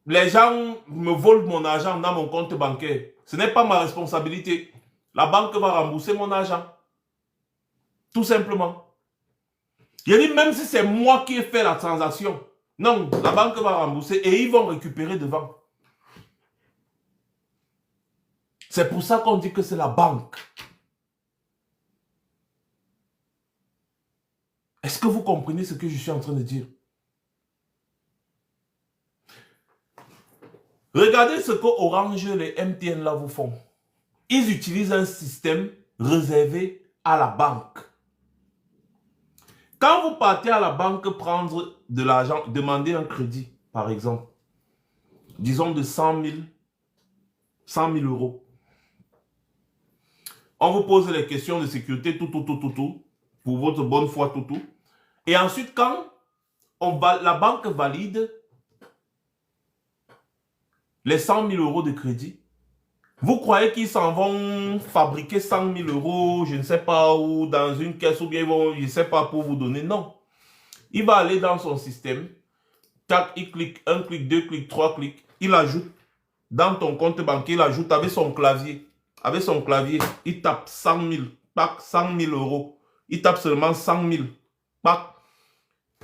Les gens me volent mon argent dans mon compte bancaire. Ce n'est pas ma responsabilité. La banque va rembourser mon argent. Tout simplement. Je dis même si c'est moi qui ai fait la transaction. Non, la banque va rembourser et ils vont récupérer devant. C'est pour ça qu'on dit que c'est la banque. Est-ce que vous comprenez ce que je suis en train de dire? Regardez ce que Orange, les MTN là vous font. Ils utilisent un système réservé à la banque. Quand vous partez à la banque prendre de l'argent, demander un crédit, par exemple, disons de 100 000 euros. On vous pose les questions de sécurité, tout, pour votre bonne foi, tout. Et ensuite, quand la banque valide les 100 000 euros de crédit, vous croyez qu'ils s'en vont fabriquer 100 000 euros, je ne sais pas où, dans une caisse, ou bien ils vont, je ne sais pas, pour vous donner. Non. Il va aller dans son système, tac, il clique, 1 clic, 2 clics, 3 clics, il ajoute dans ton compte bancaire, il ajoute avec son clavier. Avec son clavier, il tape 100 000, pack, 100 000 euros. Il tape seulement 100 000, pack.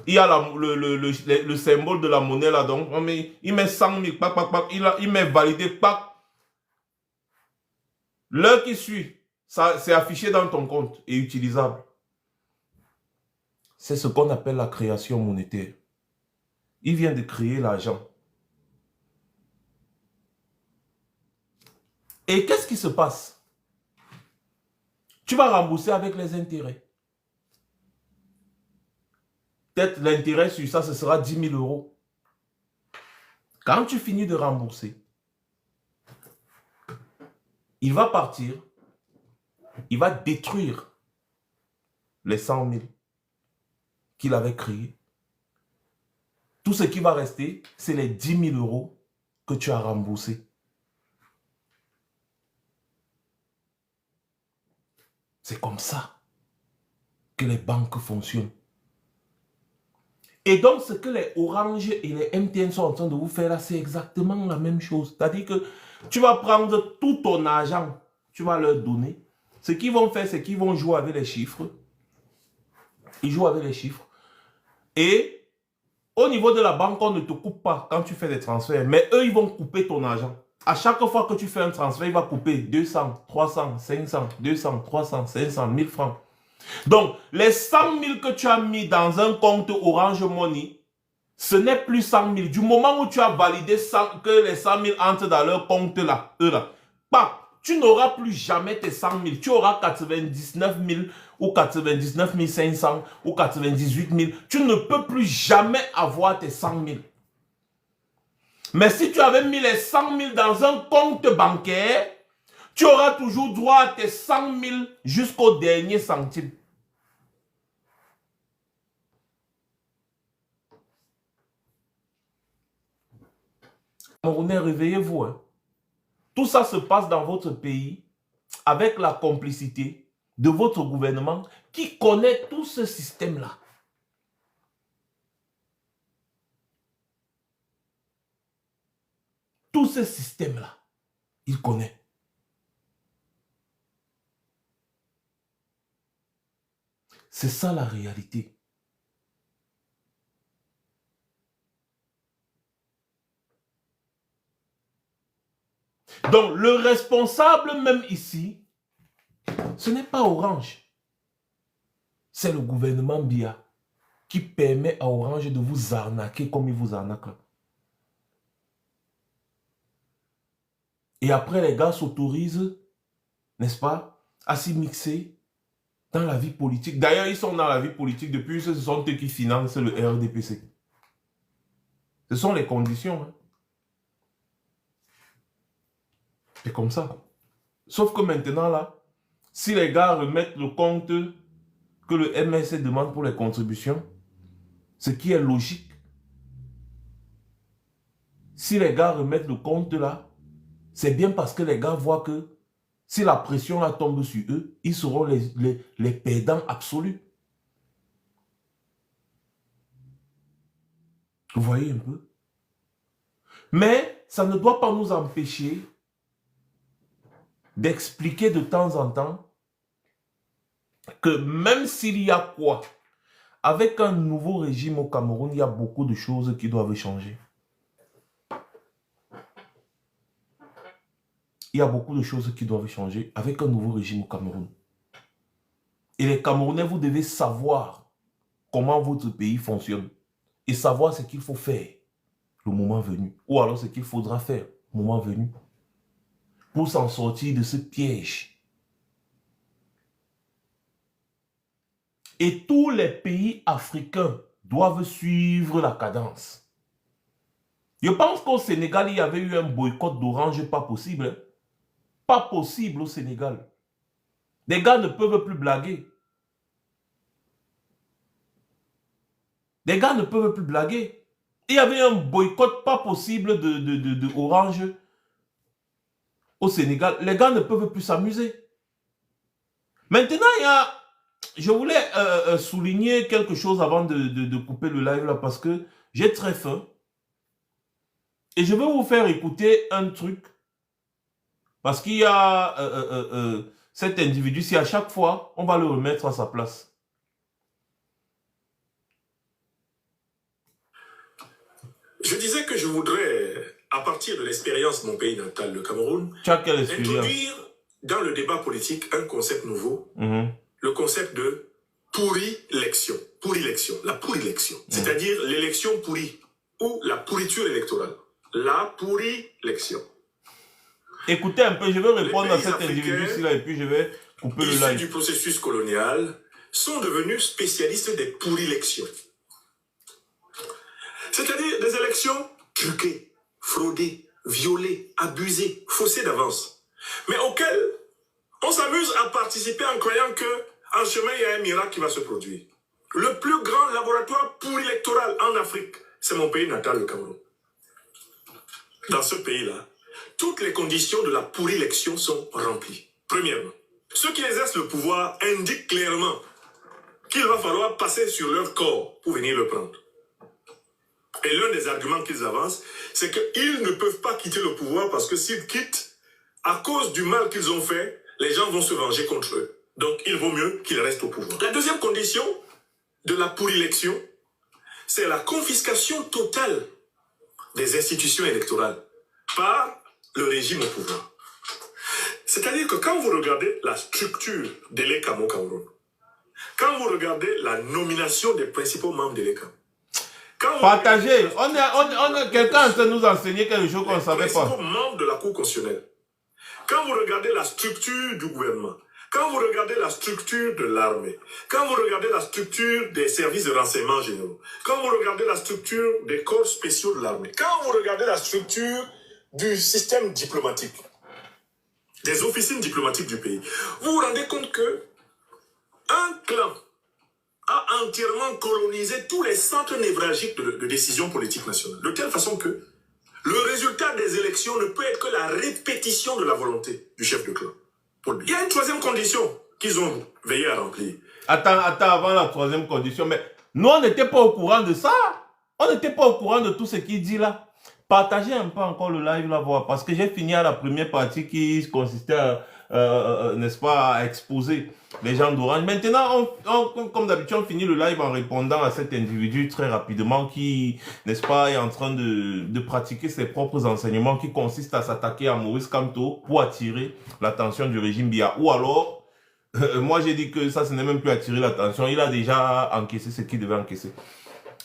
Il y a le symbole de la monnaie là, donc il met 100 000, pac, pac, pac, il met validé, pac. L'heure qui suit, ça c'est affiché dans ton compte et utilisable. C'est ce qu'on appelle la création monétaire. Il vient de créer l'argent. Et qu'est-ce qui se passe? Tu vas rembourser avec les intérêts. Peut-être l'intérêt sur ça, ce sera 10 000 euros. Quand tu finis de rembourser, il va partir, il va détruire les 100 000 qu'il avait créés. Tout ce qui va rester, c'est les 10 000 euros que tu as remboursés. C'est comme ça que les banques fonctionnent. Et donc, ce que les Orange et les MTN sont en train de vous faire là, c'est exactement la même chose. C'est-à-dire que tu vas prendre tout ton argent, tu vas leur donner. Ce qu'ils vont faire, c'est qu'ils vont jouer avec les chiffres. Ils jouent avec les chiffres. Et au niveau de la banque, on ne te coupe pas quand tu fais des transferts. Mais eux, ils vont couper ton argent. À chaque fois que tu fais un transfert, il va couper 200, 300, 500, 200, 300, 500, 1000 francs. Donc, les 100 000 que tu as mis dans un compte Orange Money, ce n'est plus 100 000. Du moment où tu as validé que les 100 000 entrent dans leur compte là, tu n'auras plus jamais tes 100 000. Tu auras 99 000 ou 99 500 ou 98 000. Tu ne peux plus jamais avoir tes 100 000. Mais si tu avais mis les 100 000 dans un compte bancaire, tu auras toujours droit à tes 100 000 jusqu'au dernier centime. Camerounais, réveillez-vous. Hein. Tout ça se passe dans votre pays avec la complicité de votre gouvernement qui connaît tout ce système-là. Tout ce système-là, il connaît. C'est ça la réalité. Donc, le responsable même ici, ce n'est pas Orange. C'est le gouvernement Biya qui permet à Orange de vous arnaquer comme il vous arnaque là. Et après, les gars s'autorisent, n'est-ce pas, à s'y mixer dans la vie politique. D'ailleurs, ils sont dans la vie politique depuis, ce sont eux qui financent le RDPC. Ce sont les conditions. Hein. C'est comme ça. Sauf que maintenant, là, si les gars remettent le compte que le MSC demande pour les contributions, ce qui est logique, si les gars remettent le compte là, c'est bien parce que les gars voient que si la pression là tombe sur eux, ils seront les perdants absolus. Vous voyez un peu? Mais ça ne doit pas nous empêcher d'expliquer de temps en temps que même s'il y a quoi, avec un nouveau régime au Cameroun, il y a beaucoup de choses qui doivent changer. Il y a beaucoup de choses qui doivent changer avec un nouveau régime au Cameroun. Et les Camerounais, vous devez savoir comment votre pays fonctionne et savoir ce qu'il faut faire le moment venu. Ou alors ce qu'il faudra faire le moment venu pour s'en sortir de ce piège. Et tous les pays africains doivent suivre la cadence. Je pense qu'au Sénégal, il y avait eu un boycott d'Orange pas possible. Pas possible au Sénégal. Les gars ne peuvent plus blaguer. Les gars ne peuvent plus blaguer. Il y avait un boycott pas possible de Orange au Sénégal. Les gars ne peuvent plus s'amuser. Maintenant, il y a... Je voulais souligner quelque chose avant de couper le live là parce que j'ai très faim. Et je vais vous faire écouter un truc. Parce qu'il y a cet individu, si à chaque fois, on va le remettre à sa place. Je disais que je voudrais, à partir de l'expérience de mon pays natal, le Cameroun, introduire dans le débat politique un concept nouveau, le concept de pourri-lection. Pourri-lection, la pourri-lection, c'est-à-dire l'élection pourrie ou la pourriture électorale. La pourri-lection. Écoutez un peu, je vais répondre à cet individu-ci là et puis je vais couper le live. Issus du processus colonial sont devenus spécialistes des pourri-lections. C'est-à-dire des élections truquées, fraudées, violées, abusées, faussées d'avance, mais auxquelles on s'amuse à participer en croyant qu'en chemin, il y a un miracle qui va se produire. Le plus grand laboratoire pourri-électoral en Afrique, c'est mon pays natal, le Cameroun. Dans ce pays-là, toutes les conditions de la pourri-élection sont remplies. Premièrement, ceux qui exercent le pouvoir indiquent clairement qu'il va falloir passer sur leur corps pour venir le prendre. Et l'un des arguments qu'ils avancent, c'est qu'ils ne peuvent pas quitter le pouvoir parce que s'ils quittent, à cause du mal qu'ils ont fait, les gens vont se venger contre eux. Donc, il vaut mieux qu'ils restent au pouvoir. La deuxième condition de la pourri-élection, c'est la confiscation totale des institutions électorales par le régime au pouvoir. C'est-à-dire que quand vous regardez la structure de l'ECAM au Cameroun, quand vous regardez la nomination des principaux membres de l'ECAM, partagez, quelqu'un de nous enseigner quelque chose qu'on ne savait pas. Les principaux membres de la Cour constitutionnelle, quand vous regardez la structure du gouvernement, quand vous regardez la structure de l'armée, quand vous regardez la structure des services de renseignement généraux, quand vous regardez la structure des corps spéciaux de l'armée, quand vous regardez la structure du système diplomatique, des officines diplomatiques du pays, vous vous rendez compte que un clan a entièrement colonisé tous les centres névralgiques de décision politique nationale, de telle façon que le résultat des élections ne peut être que la répétition de la volonté du chef de clan. Il y a une troisième condition qu'ils ont veillé à remplir. Attends, avant la troisième condition, mais nous, on n'était pas au courant de ça. On n'était pas au courant de tout ce qu'il dit là. Partagez un peu encore le live là, voir, parce que j'ai fini à la première partie qui consistait à, n'est-ce pas, à exposer les gens d'Orange. Maintenant, comme d'habitude, on finit le live en répondant à cet individu très rapidement qui, n'est-ce pas, est en train de pratiquer ses propres enseignements qui consistent à s'attaquer à Maurice Kamto pour attirer l'attention du régime Biya. Ou alors, moi j'ai dit que ça, ce n'est même plus attirer l'attention, il a déjà encaissé ce qu'il devait encaisser.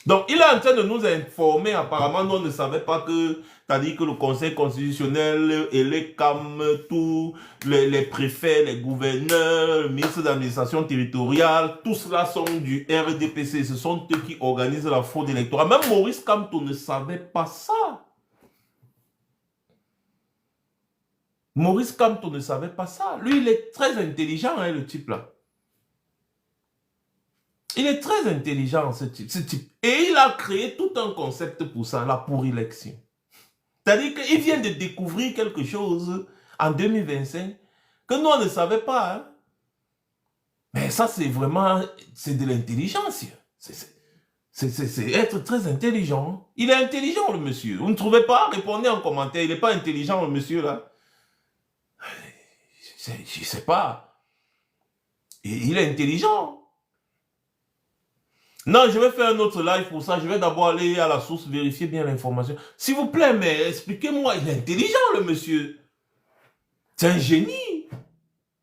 Donc, il est en train de nous informer, apparemment, nous on ne savait pas que, c'est-à-dire que le Conseil constitutionnel et les CAM, tous les préfets, les gouverneurs, le ministre d'administration territoriale, tout cela sont du RDPC, ce sont eux qui organisent la fraude électorale. Même Maurice Kamto ne savait pas ça. Maurice Kamto ne savait pas ça. Lui, il est très intelligent, hein, le type là. Il est très intelligent, ce type. Et il a créé tout un concept pour ça, la pourri-élection. C'est-à-dire qu'il vient de découvrir quelque chose en 2025 que nous, on ne savait pas. Hein. Mais ça, c'est vraiment, c'est de l'intelligence. C'est être très intelligent. Il est intelligent, le monsieur. Vous ne trouvez pas? Répondez en commentaire. Il n'est pas intelligent, le monsieur, là. Je ne sais pas. Il est intelligent. Non, je vais faire un autre live pour ça. Je vais d'abord aller à la source, vérifier bien l'information. S'il vous plaît, mais expliquez-moi. Il est intelligent, le monsieur. C'est un génie.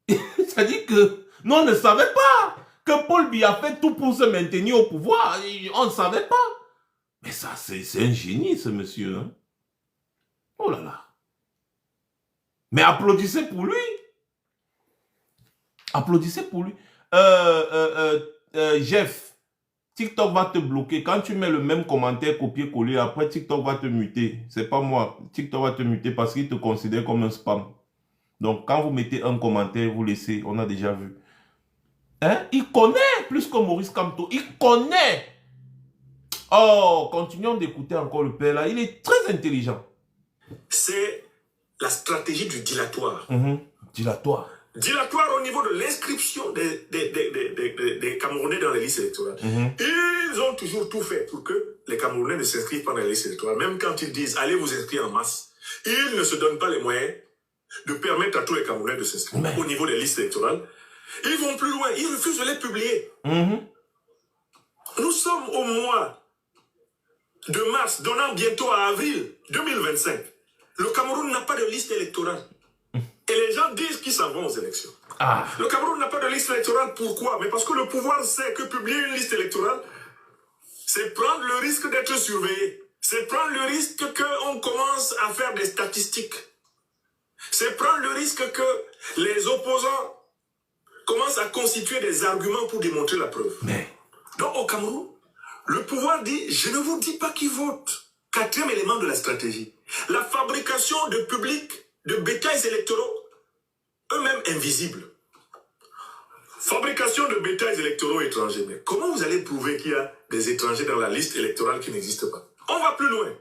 C'est-à-dire que nous, on ne savait pas que Paul Biya fait tout pour se maintenir au pouvoir. On ne savait pas. Mais ça, c'est un génie, ce monsieur. Hein? Oh là là. Mais applaudissez pour lui. Applaudissez pour lui. Jeff. TikTok va te bloquer. Quand tu mets le même commentaire copier-coller, après TikTok va te muter. C'est pas moi. TikTok va te muter parce qu'il te considère comme un spam. Donc, quand vous mettez un commentaire, vous laissez. On a déjà vu. Hein? Il connaît plus que Maurice Kamto. Il connaît. Oh, continuons d'écouter encore le père là. Il est très intelligent. C'est la stratégie du dilatoire. Dilatoire. Dilatoire au niveau de l'inscription des Camerounais dans les listes électorales. Ils ont toujours tout fait pour que les Camerounais ne s'inscrivent pas dans les listes électorales. Même quand ils disent « allez vous inscrire en masse », ils ne se donnent pas les moyens de permettre à tous les Camerounais de s'inscrire au niveau des listes électorales. Ils vont plus loin, ils refusent de les publier. Nous sommes au mois de mars, donnant bientôt à avril 2025, le Cameroun n'a pas de liste électorale. Et les gens disent qu'ils s'en vont aux élections. Le Cameroun n'a pas de liste électorale, pourquoi? Mais parce que le pouvoir sait que publier une liste électorale, c'est prendre le risque d'être surveillé. C'est prendre le risque qu'on commence à faire des statistiques. C'est prendre le risque que les opposants commencent à constituer des arguments pour démontrer la preuve. Donc au Cameroun, le pouvoir dit, je ne vous dis pas qui vote. Quatrième élément de la stratégie. La fabrication de public, de bétails électoraux, eux-mêmes invisibles. Fabrication de bétails électoraux étrangers. Mais comment vous allez prouver qu'il y a des étrangers dans la liste électorale qui n'existe pas? On va plus loin.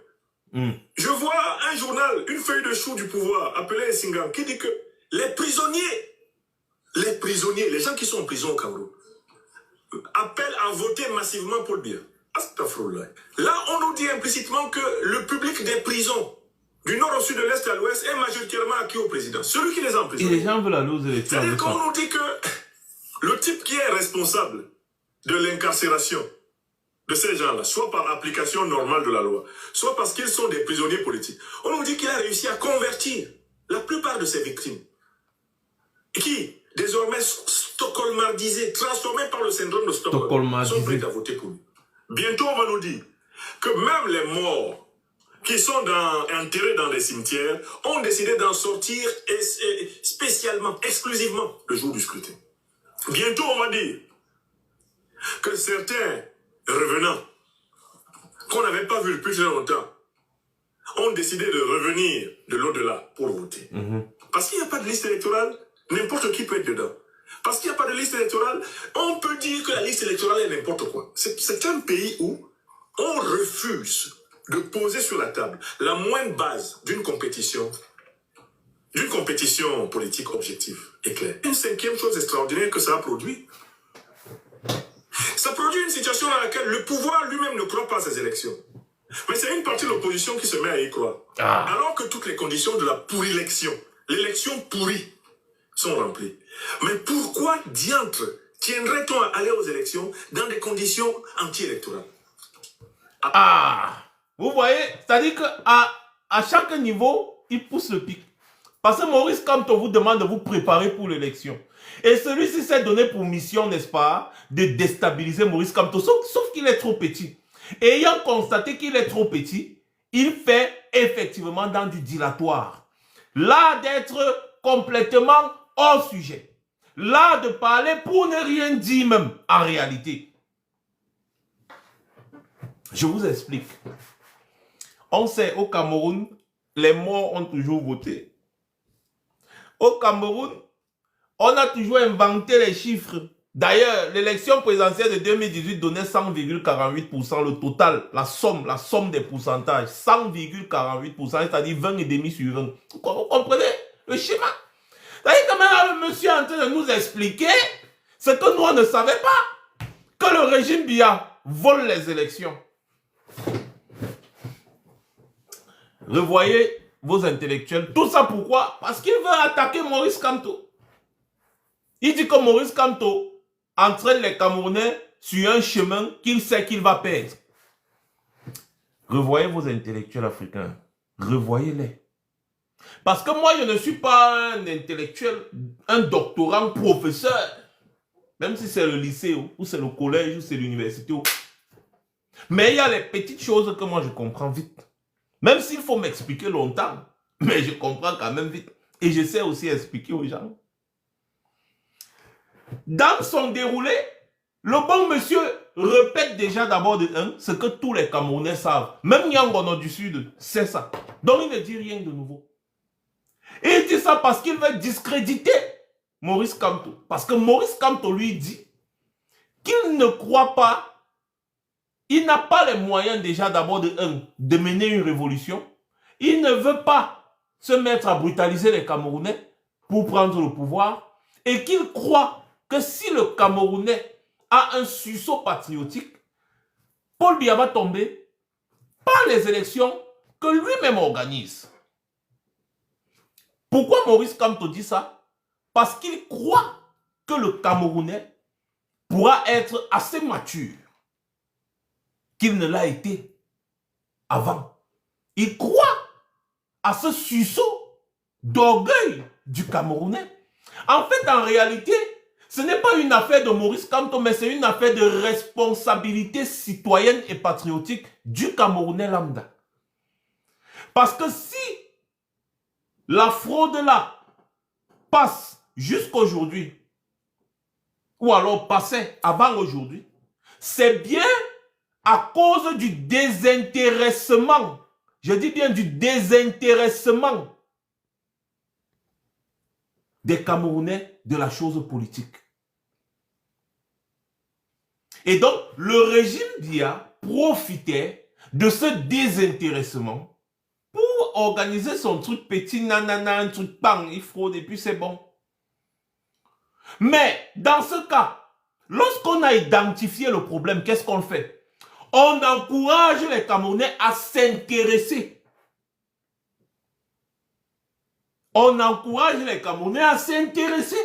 Je vois un journal, une feuille de chou du pouvoir, appelée Singam, qui dit que les prisonniers, les gens qui sont en prison au Cameroun, appellent à voter massivement pour Biya. Là, on nous dit implicitement que le public des prisons, du nord au sud, de l'est à l'ouest, est majoritairement acquis au président. Celui qui les a emprisonnés. Et les gens veulent aller aux élections. C'est-à-dire qu'on nous dit que le type qui est responsable de l'incarcération de ces gens-là, soit par application normale de la loi, soit parce qu'ils sont des prisonniers politiques, on nous dit qu'il a réussi à convertir la plupart de ces victimes, qui, désormais stockholmardisées, transformées par le syndrome de Stockholm, sont prêtes à voter pour lui. Bientôt, on va nous dire que même les morts qui sont enterrés dans les cimetières ont décidé d'en sortir spécialement, exclusivement, le jour du scrutin. Bientôt, on va dire que certains revenants qu'on n'avait pas vus depuis très longtemps ont décidé de revenir de l'au-delà pour voter. Parce qu'il n'y a pas de liste électorale, n'importe qui peut être dedans. Parce qu'il n'y a pas de liste électorale, on peut dire que la liste électorale est n'importe quoi. C'est un pays où on refuse de poser sur la table la moindre base d'une compétition politique objective et claire. Une cinquième chose extraordinaire que ça a produit, ça produit une situation dans laquelle le pouvoir lui-même ne croit pas à ces élections. Mais c'est une partie de l'opposition qui se met à y croire. Alors que toutes les conditions de la pourrilection, l'élection pourrie, sont remplies. Mais pourquoi diantre tiendrait-on à aller aux élections dans des conditions anti-électorales? Vous voyez, c'est-à-dire qu'à chaque niveau, il pousse le pic. Parce que Maurice Kamto vous demande de vous préparer pour l'élection. Et celui-ci s'est donné pour mission, n'est-ce pas, de déstabiliser Maurice Kamto, sauf qu'il est trop petit. Et ayant constaté qu'il est trop petit, il fait effectivement dans du dilatoire. Là, d'être complètement hors sujet. Là, de parler pour ne rien dire même, en réalité. Je vous explique. On sait, au Cameroun, les morts ont toujours voté. Au Cameroun, on a toujours inventé les chiffres. D'ailleurs, l'élection présidentielle de 2018 donnait 100,48%, le total, la somme des pourcentages, 100,48%, c'est-à-dire 20,5 sur 20. Vous comprenez le schéma? C'est-à-dire que maintenant, le monsieur est en train de nous expliquer ce que nous, on ne savait pas. Que le régime Biya vole les élections. Revoyez vos intellectuels. Tout ça pourquoi? Parce qu'il veut attaquer Maurice Kamto. Il dit que Maurice Kamto entraîne les Camerounais sur un chemin qu'il sait qu'il va perdre. Revoyez vos intellectuels africains. Revoyez-les. Parce que moi, je ne suis pas un intellectuel, un doctorant professeur. Même si c'est le lycée, ou c'est le collège, ou c'est l'université. Mais il y a les petites choses que moi, je comprends vite. Même s'il faut m'expliquer longtemps. Mais je comprends quand même vite. Et je sais aussi expliquer aux gens. Dans son déroulé, le bon monsieur répète déjà d'abord de un, ce que tous les Camerounais savent. Même Nyangono du Sud, c'est ça. Donc il ne dit rien de nouveau. Et il dit ça parce qu'il veut discréditer Maurice Kamto. Parce que Maurice Kamto lui dit qu'il ne croit pas, il n'a pas les moyens déjà d'abord de mener une révolution. Il ne veut pas se mettre à brutaliser les Camerounais pour prendre le pouvoir. Et qu'il croit que si le Camerounais a un sursaut patriotique, Paul Biya va tomber par les élections que lui-même organise. Pourquoi Maurice Kamto dit ça? Parce qu'il croit que le Camerounais pourra être assez mature qu'il ne l'a été avant. Il croit à ce sursaut d'orgueil du Camerounais. En fait, en réalité, ce n'est pas une affaire de Maurice Kamto, mais c'est une affaire de responsabilité citoyenne et patriotique du Camerounais lambda. Parce que si la fraude là passe jusqu'aujourd'hui, ou alors passait avant aujourd'hui, c'est bien à cause du désintéressement, je dis bien du désintéressement des Camerounais de la chose politique. Et donc, le régime Biya profitait de ce désintéressement pour organiser son truc petit, nanana, un truc bang, il fraude et puis c'est bon. Mais, dans ce cas, lorsqu'on a identifié le problème, qu'est-ce qu'on fait? On encourage les Camerounais à s'intéresser. On encourage les Camerounais à s'intéresser.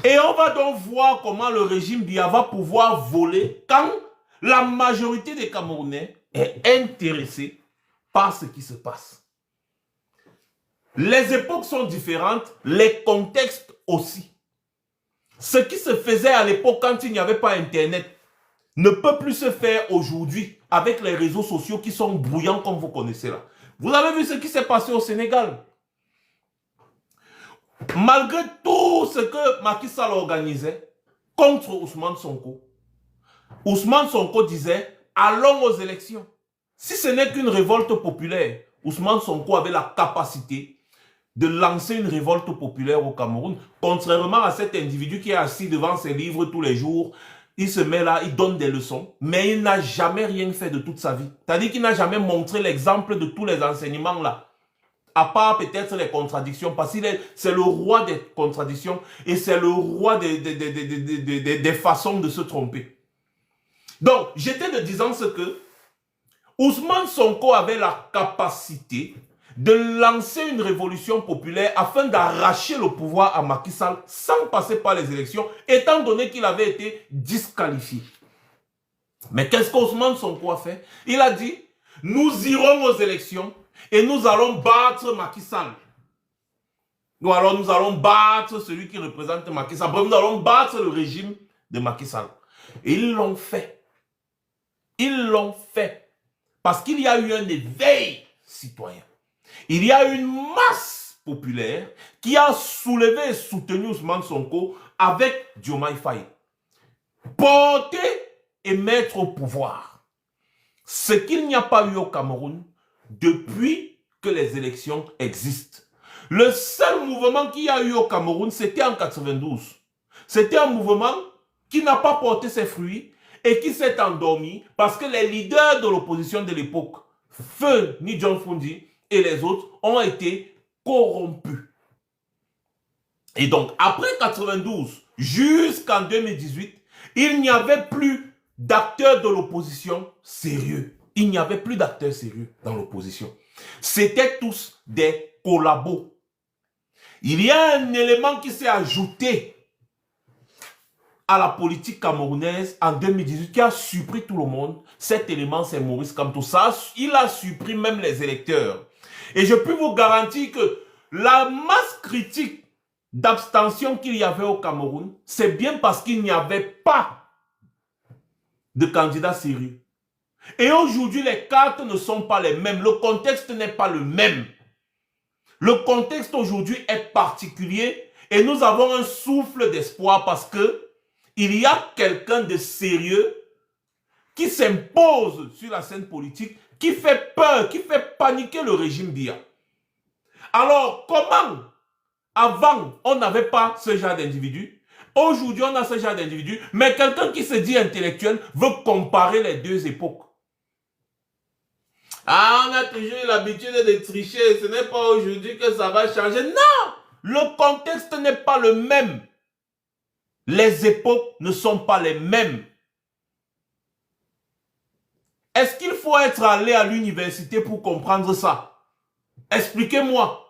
Et on va donc voir comment le régime Biya va pouvoir voler quand la majorité des Camerounais est intéressée par ce qui se passe. Les époques sont différentes, les contextes aussi. Ce qui se faisait à l'époque quand il n'y avait pas Internet ne peut plus se faire aujourd'hui avec les réseaux sociaux qui sont brouillants comme vous connaissez là. Vous avez vu ce qui s'est passé au Sénégal? Malgré tout ce que Macky Sall organisait contre Ousmane Sonko, Ousmane Sonko disait « allons aux élections ». Si ce n'est qu'une révolte populaire, Ousmane Sonko avait la capacité de lancer une révolte populaire au Cameroun, contrairement à cet individu qui est assis devant ses livres tous les jours. Il se met là, il donne des leçons, mais il n'a jamais rien fait de toute sa vie. C'est-à-dire qu'il n'a jamais montré l'exemple de tous les enseignements là. À part peut-être les contradictions, parce que c'est le roi des contradictions et c'est le roi des façons de se tromper. Donc, j'étais de disant ce que Ousmane Sonko avait la capacité de lancer une révolution populaire afin d'arracher le pouvoir à Macky Sall sans passer par les élections, étant donné qu'il avait été disqualifié. Mais qu'est-ce qu'Ousmane Sonko a fait? Il a dit, nous irons aux élections et nous allons battre Macky Sall. Ou alors nous allons battre celui qui représente Macky Sall. Bref, nous allons battre le régime de Macky Sall. Et ils l'ont fait. Ils l'ont fait. Parce qu'il y a eu un éveil citoyen. Il y a une masse populaire qui a soulevé et soutenu Ousmane Sonko avec Diomaye Faye. Porter et mettre au pouvoir. Ce qu'il n'y a pas eu au Cameroun depuis que les élections existent. Le seul mouvement qu'il y a eu au Cameroun, c'était en 92. C'était un mouvement qui n'a pas porté ses fruits et qui s'est endormi parce que les leaders de l'opposition de l'époque, Feu Ni John Fundi et les autres, ont été corrompus. Et donc, après 92 jusqu'en 2018, il n'y avait plus d'acteurs de l'opposition sérieux. Il n'y avait plus d'acteurs sérieux dans l'opposition. C'étaient tous des collabos. Il y a un élément qui s'est ajouté à la politique camerounaise en 2018 qui a surpris tout le monde. Cet élément, c'est Maurice Kamto. Il a surpris même les électeurs. Et je peux vous garantir que la masse critique d'abstention qu'il y avait au Cameroun, c'est bien parce qu'il n'y avait pas de candidats sérieux. Et aujourd'hui, les cartes ne sont pas les mêmes. Le contexte n'est pas le même. Le contexte aujourd'hui est particulier et nous avons un souffle d'espoir parce que il y a quelqu'un de sérieux qui s'impose sur la scène politique, qui fait peur, qui fait paniquer le régime Biya. Alors, comment avant on n'avait pas ce genre d'individu? Aujourd'hui, on a ce genre d'individu, mais quelqu'un qui se dit intellectuel veut comparer les deux époques. Ah, on a toujours eu l'habitude de tricher, ce n'est pas aujourd'hui que ça va changer. Non, le contexte n'est pas le même. Les époques ne sont pas les mêmes. Est-ce qu'il faut être allé à l'université pour comprendre ça? Expliquez-moi.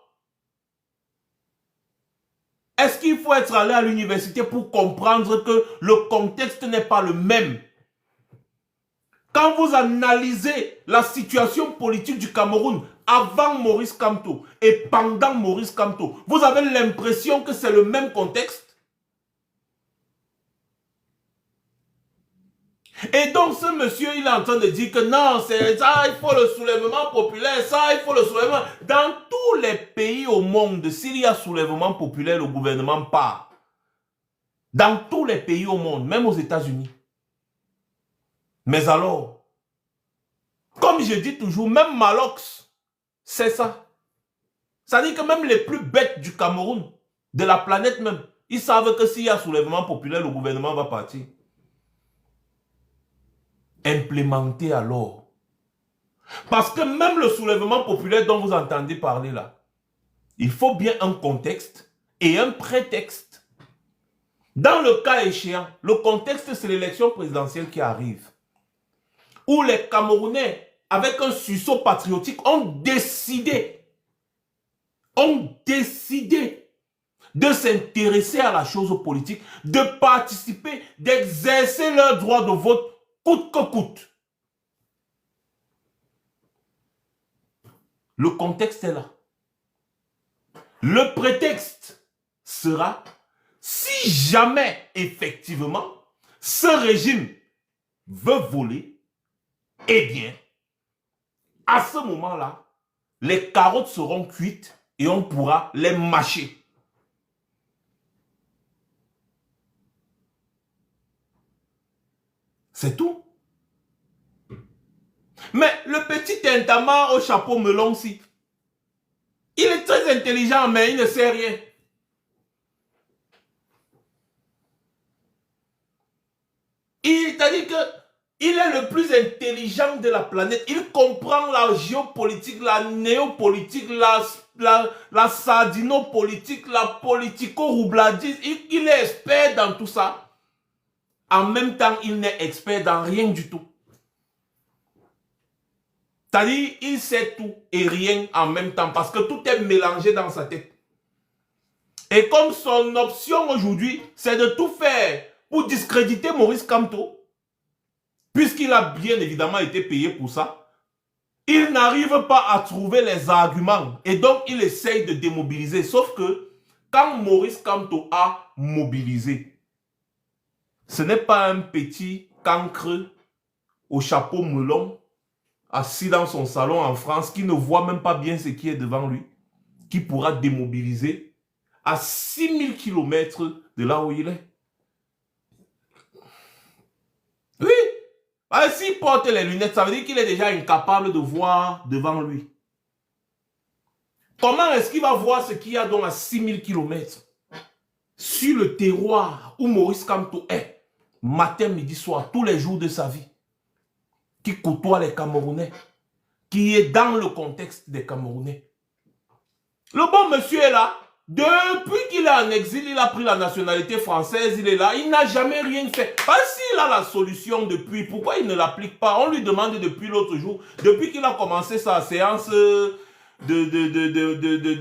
Est-ce qu'il faut être allé à l'université pour comprendre que le contexte n'est pas le même? quand vous analysez la situation politique du Cameroun avant Maurice Kamto et pendant Maurice Kamto, vous avez l'impression que c'est le même contexte. Et donc ce monsieur, il est en train de dire que non, c'est ça, il faut le soulèvement populaire, ça, il faut le soulèvement. Dans tous les pays au monde, s'il y a soulèvement populaire, le gouvernement part. Dans tous les pays au monde, même aux États-Unis. Mais alors, comme je dis toujours, même Malox, c'est ça. Ça dit que même les plus bêtes du Cameroun, de la planète même, ils savent que s'il y a soulèvement populaire, le gouvernement va partir. Implémenter alors. Parce que même le soulèvement populaire dont vous entendez parler là, il faut bien un contexte et un prétexte. Dans le cas échéant, le contexte c'est l'élection présidentielle qui arrive. Où les Camerounais, avec un sursaut patriotique, ont décidé de s'intéresser à la chose politique, de participer, d'exercer leur droit de vote coûte que coûte. Le contexte est là. Le prétexte sera, si jamais, effectivement, ce régime veut voler, eh bien, à ce moment-là, les carottes seront cuites et on pourra les mâcher. C'est tout. Mais le petit Intama au chapeau melon, si, il est très intelligent, mais il ne sait rien. C'est-à-dire qu'il est le plus intelligent de la planète. Il comprend la géopolitique, la néopolitique, la sardinopolitique, la politico-roubladise. Il est expert dans tout ça. En même temps, il n'est expert dans rien du tout. C'est-à-dire, il sait tout et rien en même temps parce que tout est mélangé dans sa tête. Et comme son option aujourd'hui, c'est de tout faire pour discréditer Maurice Kamto, puisqu'il a bien évidemment été payé pour ça, il n'arrive pas à trouver les arguments et donc il essaye de démobiliser. Sauf que quand Maurice Kamto a mobilisé, ce n'est pas un petit cancre au chapeau melon, assis dans son salon en France, qui ne voit même pas bien ce qui est devant lui, qui pourra démobiliser à 6000 km de là où il est. Oui, s'il porte les lunettes, ça veut dire qu'il est déjà incapable de voir devant lui. Comment est-ce qu'il va voir ce qu'il y a donc à 6000 km sur le terroir où Maurice Kamto est? Matin, midi, soir, tous les jours de sa vie, qui côtoie les Camerounais, qui est dans le contexte des Camerounais. Le bon monsieur est là. Depuis qu'il est en exil, il a pris la nationalité française, il est là, il n'a jamais rien fait. Parce qu'il a la solution depuis, pourquoi il ne l'applique pas? On lui demande depuis l'autre jour, depuis qu'il a commencé sa séance de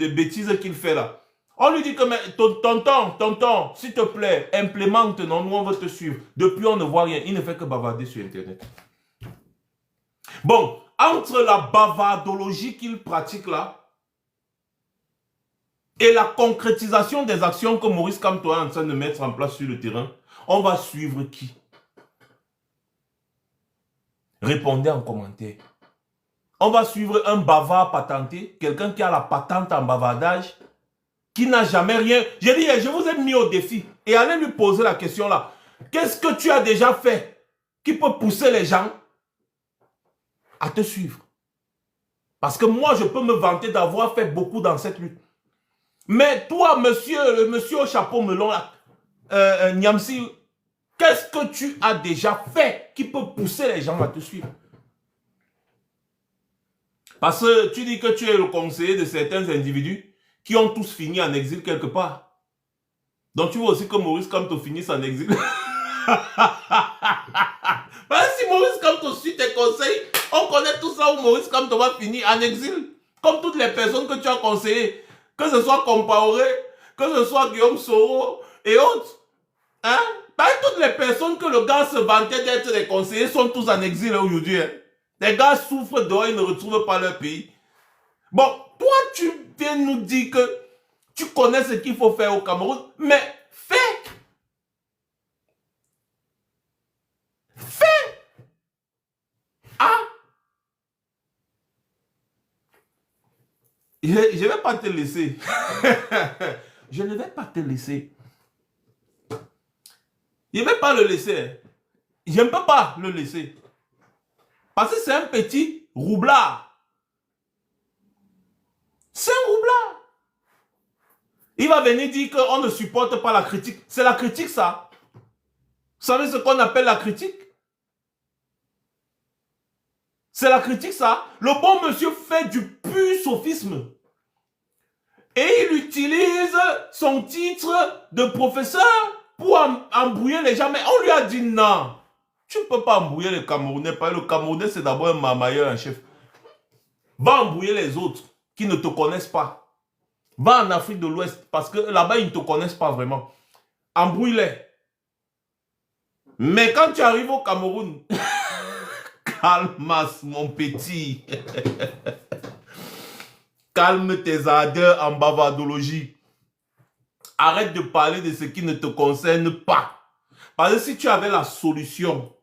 bêtises qu'il fait là. On lui dit que, mais, tonton, s'il te plaît, implémente, non, nous on veut te suivre. Depuis, on ne voit rien. Il ne fait que bavarder sur Internet. Bon, entre la bavardologie qu'il pratique là et la concrétisation des actions que Maurice Kamto est en train de mettre en place sur le terrain, on va suivre qui? Répondez en commentaire. On va suivre un bavard patenté, quelqu'un qui a la patente en bavardage, qui n'a jamais rien. J'ai dit, je vous ai mis au défi. Et allez lui poser la question là. Qu'est-ce que tu as déjà fait qui peut pousser les gens à te suivre? Parce que moi, je peux me vanter d'avoir fait beaucoup dans cette lutte. Mais toi, le monsieur au chapeau melon là, Niamsi, qu'est-ce que tu as déjà fait qui peut pousser les gens à te suivre? Parce que tu dis que tu es le conseiller de certains individus qui ont tous fini en exil quelque part. Donc tu veux aussi que Maurice Kamto finisse en exil. Si Maurice Kamto suit tes conseils, on connaît tout ça où Maurice Kamto va finir en exil. Comme toutes les personnes que tu as conseillées. Que ce soit Compaoré, que ce soit Guillaume Soro et autres. Hein? toutes les personnes que le gars se vantait d'être des conseillers sont tous en exil aujourd'hui. Hein. Les gars souffrent dehors, ils ne retrouvent pas leur pays. Bon, toi, tu viens nous dire que tu connais ce qu'il faut faire au Cameroun, mais fais. Fais. Ah. Je ne vais pas te laisser. Je ne vais pas te laisser. Je ne vais pas le laisser. Je ne peux pas le laisser. Parce que c'est un petit roublard. C'est un roublard. Il va venir dire qu'on ne supporte pas la critique. C'est la critique, ça. Vous savez ce qu'on appelle la critique? C'est la critique, ça. Le bon monsieur fait du pur sophisme. Et il utilise son titre de professeur pour embrouiller les gens. Mais on lui a dit non. Tu ne peux pas embrouiller les Camerounais. Le Camerounais, c'est d'abord un marmailleur en chef. Va embrouiller les autres qui ne te connaissent pas. Va en Afrique de l'Ouest parce que là-bas, ils ne te connaissent pas vraiment. Embrouille-les. Mais quand tu arrives au Cameroun, calmas, mon petit. Calme tes ardeurs en bavardologie. Arrête de parler de ce qui ne te concerne pas. Parce que si tu avais la solution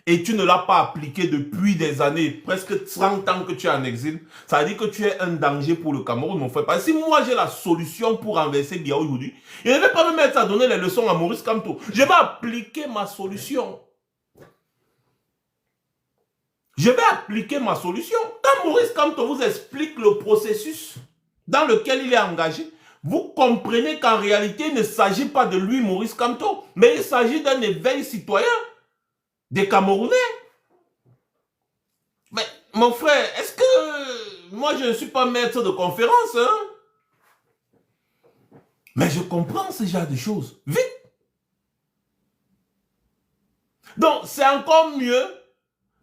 et tu ne l'as pas appliquée depuis des années, presque 30 ans que tu es en exil, ça veut dire que tu es un danger pour le Cameroun, mon frère. Parce que si moi j'ai la solution pour renverser Biya aujourd'hui, je ne vais pas me mettre à donner les leçons à Maurice Kamto. Je vais appliquer ma solution. Je vais appliquer ma solution. Quand Maurice Kamto vous explique le processus dans lequel il est engagé, vous comprenez qu'en réalité, il ne s'agit pas de lui, Maurice Kamto, mais il s'agit d'un éveil citoyen des Camerounais. Mais mon frère, est-ce que moi je ne suis pas maître de conférence, hein? Mais je comprends ce genre de choses. Vite. Donc, c'est encore mieux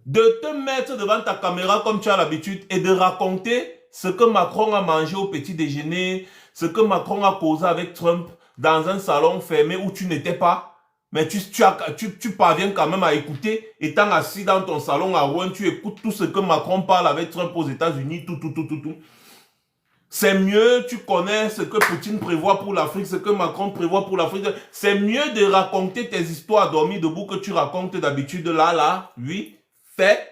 de te mettre devant ta caméra comme tu as l'habitude et de raconter ce que Macron a mangé au petit déjeuner, ce que Macron a causé avec Trump dans un salon fermé où tu n'étais pas, mais tu parviens quand même à écouter, étant assis dans ton salon à Rouen, tu écoutes tout ce que Macron parle avec Trump aux États-Unis, tout. C'est mieux, tu connais ce que Poutine prévoit pour l'Afrique, ce que Macron prévoit pour l'Afrique. C'est mieux de raconter tes histoires à dormir debout que tu racontes d'habitude là, oui, fais.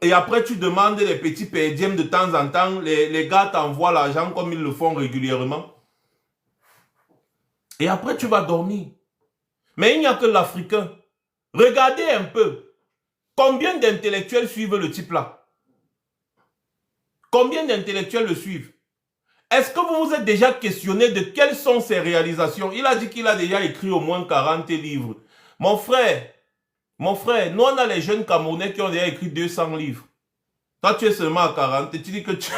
Et après, tu demandes les petits pédièmes de temps en temps. Les gars t'envoient l'argent comme ils le font régulièrement. Et après, tu vas dormir. Mais il n'y a que l'Africain. Regardez un peu. Combien d'intellectuels suivent le type là? Combien d'intellectuels le suivent? Est-ce que vous vous êtes déjà questionné de quelles sont ses réalisations? Il a dit qu'il a déjà écrit au moins 40 livres. Mon frère, nous on a les jeunes Camerounais qui ont déjà écrit 200 livres. Toi tu es seulement à 40 et tu dis que tu...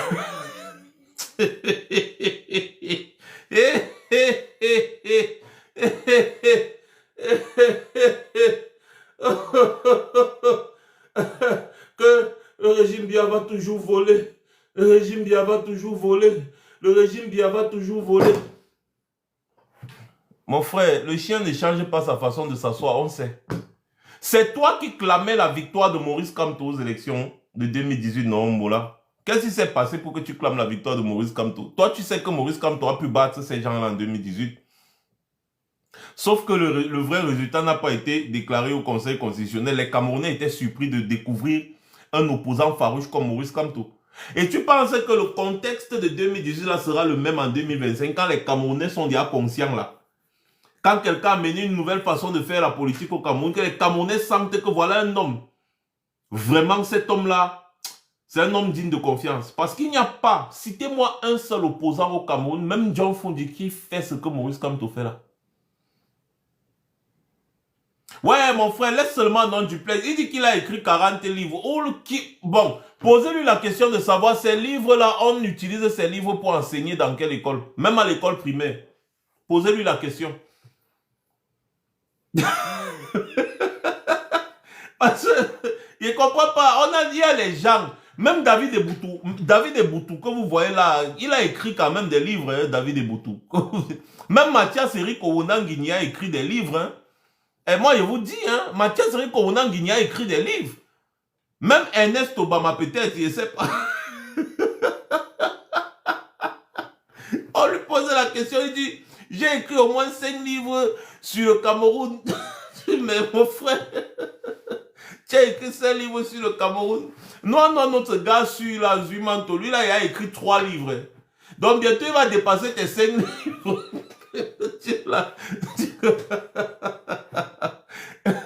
que le régime Biya va toujours voler. Le régime Biya va toujours voler. Le régime Biya va toujours voler. Mon frère, le chien ne change pas sa façon de s'asseoir, on sait. C'est toi qui clamais la victoire de Maurice Kamto aux élections de 2018, non, Moula? Qu'est-ce qui s'est passé pour que tu clames la victoire de Maurice Kamto? Toi, tu sais que Maurice Kamto a pu battre ces gens-là en 2018. Sauf que le vrai résultat n'a pas été déclaré au Conseil constitutionnel. Les Camerounais étaient surpris de découvrir un opposant farouche comme Maurice Kamto. Et tu penses que le contexte de 2018 là sera le même en 2025 quand les Camerounais sont déjà conscients là? Quand quelqu'un a mené une nouvelle façon de faire la politique au Cameroun, que les Camerounais sentent que voilà un homme. Vraiment cet homme-là, c'est un homme digne de confiance. Parce qu'il n'y a pas, citez-moi un seul opposant au Cameroun, même John Fondi qui fait ce que Maurice Kamto fait là. Ouais, mon frère, laisse seulement nom du plaisir. Il dit qu'il a écrit 40 livres. Bon, posez-lui la question de savoir ces livres-là, on utilise ces livres pour enseigner dans quelle école? Même à l'école primaire. Posez-lui la question. Parce que, je ne comprends pas. On a dit à les gens, Même David Eboutou, que vous voyez là, il a écrit quand même des livres, hein, David Eboutou. Même Mathias Eric Owonangini a écrit des livres. Hein. Et moi, je vous dis, hein, Mathias Eric Owonangini a écrit des livres. Même Ernest Obama, peut-être, je ne sais pas. On lui posait la question, il dit, j'ai écrit au moins 5 livres sur le Cameroun. Mais mon frère, tu as écrit 5 livres sur le Cameroun. Non, notre gars sur la Zumanto, lui là, il a écrit 3 livres. Donc bientôt, il va dépasser tes 5 livres.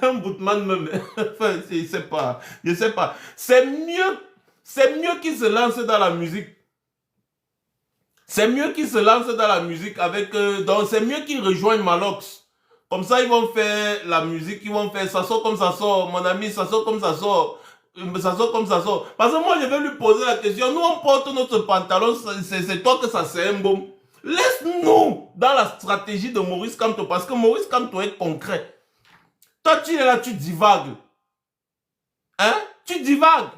Un boutman même. Enfin, je sais pas. C'est mieux qu'il se lance dans la musique. C'est mieux qu'ils se lancent dans la musique avec... donc, c'est mieux qu'ils rejoignent Malox. Comme ça, ils vont faire la musique, ils vont faire ça sort comme ça sort, mon ami, ça sort comme ça sort. Ça sort comme ça sort. Parce que moi, je vais lui poser la question. Nous, on porte notre pantalon, c'est toi que ça c'est un bon. Laisse-nous dans la stratégie de Maurice Kamto. Parce que Maurice Kamto est concret. Toi, tu es là, tu divagues. Hein? Tu divagues.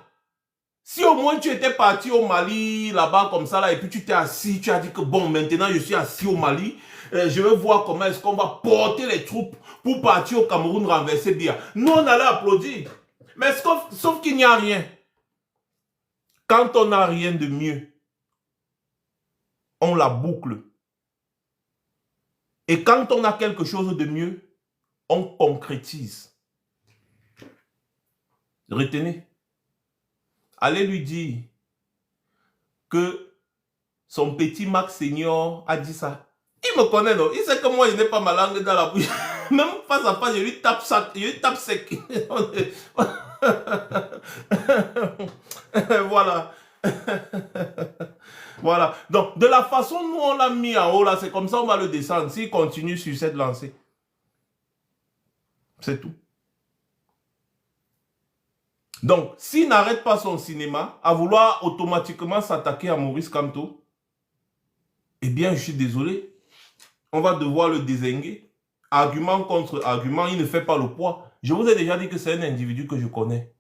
Si au moins tu étais parti au Mali, là-bas, comme ça, là, et puis tu t'es assis, tu as dit que bon, maintenant je suis assis au Mali, je vais voir comment est-ce qu'on va porter les troupes pour partir au Cameroun renverser bien. Nous, on allait applaudir. Mais sauf qu'il n'y a rien. Quand on n'a rien de mieux, on la boucle. Et quand on a quelque chose de mieux, on concrétise. Retenez. Allez lui dire que son petit Max Senior a dit ça. Il me connaît, non? Il sait que moi, je n'ai pas ma langue dans la bouche. Même face à face, je lui tape ça, je lui tape sec. Voilà. Voilà. Donc, de la façon dont on l'a mis en haut, là, c'est comme ça on va le descendre. S'il continue sur cette lancée. C'est tout. Donc, s'il n'arrête pas son cinéma à vouloir automatiquement s'attaquer à Maurice Kamto, eh bien, je suis désolé. On va devoir le dézinguer. Argument contre argument, il ne fait pas le poids. Je vous ai déjà dit que c'est un individu que je connais.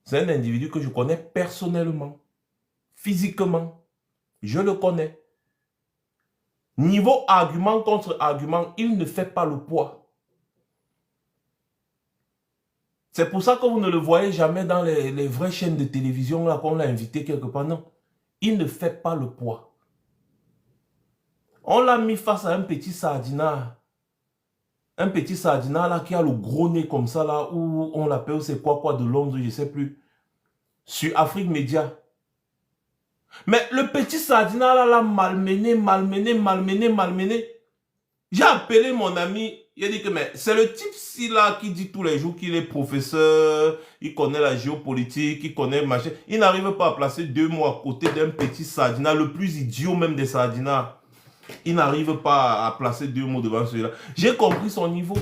C'est un individu que je connais personnellement, physiquement. Je le connais. Niveau argument contre argument, il ne fait pas le poids. C'est pour ça que vous ne le voyez jamais dans les vraies chaînes de télévision là qu'on l'a invité quelque part. Non, il ne fait pas le poids. On l'a mis face à un petit sardinat. Un petit sardinat là qui a le gros nez comme ça là, où on l'appelle c'est quoi de Londres, je ne sais plus. Sur Afrique Média. Mais le petit sardinat là l'a malmené. J'ai appelé mon ami, il a dit que c'est le type-ci là qui dit tous les jours qu'il est professeur, il connaît la géopolitique, il connaît machin. Il n'arrive pas à placer 2 mots à côté d'un petit sardinat, le plus idiot même des sardinats. Il n'arrive pas à placer 2 mots devant celui-là. J'ai compris son niveau.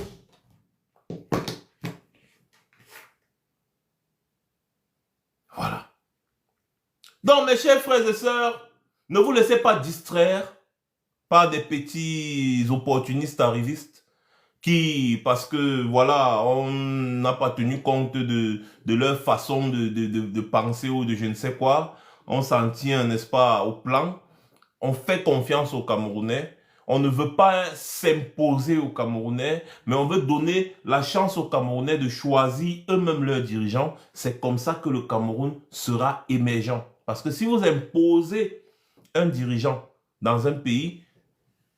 Voilà. Donc mes chers frères et sœurs, ne vous laissez pas distraire par des petits opportunistes arrivistes qui, parce que voilà, on n'a pas tenu compte de leur façon de penser ou de je ne sais quoi, on s'en tient, n'est-ce pas, au plan. On fait confiance aux Camerounais. On ne veut pas s'imposer aux Camerounais, mais on veut donner la chance aux Camerounais de choisir eux-mêmes leurs dirigeants. C'est comme ça que le Cameroun sera émergent. Parce que si vous imposez un dirigeant dans un pays,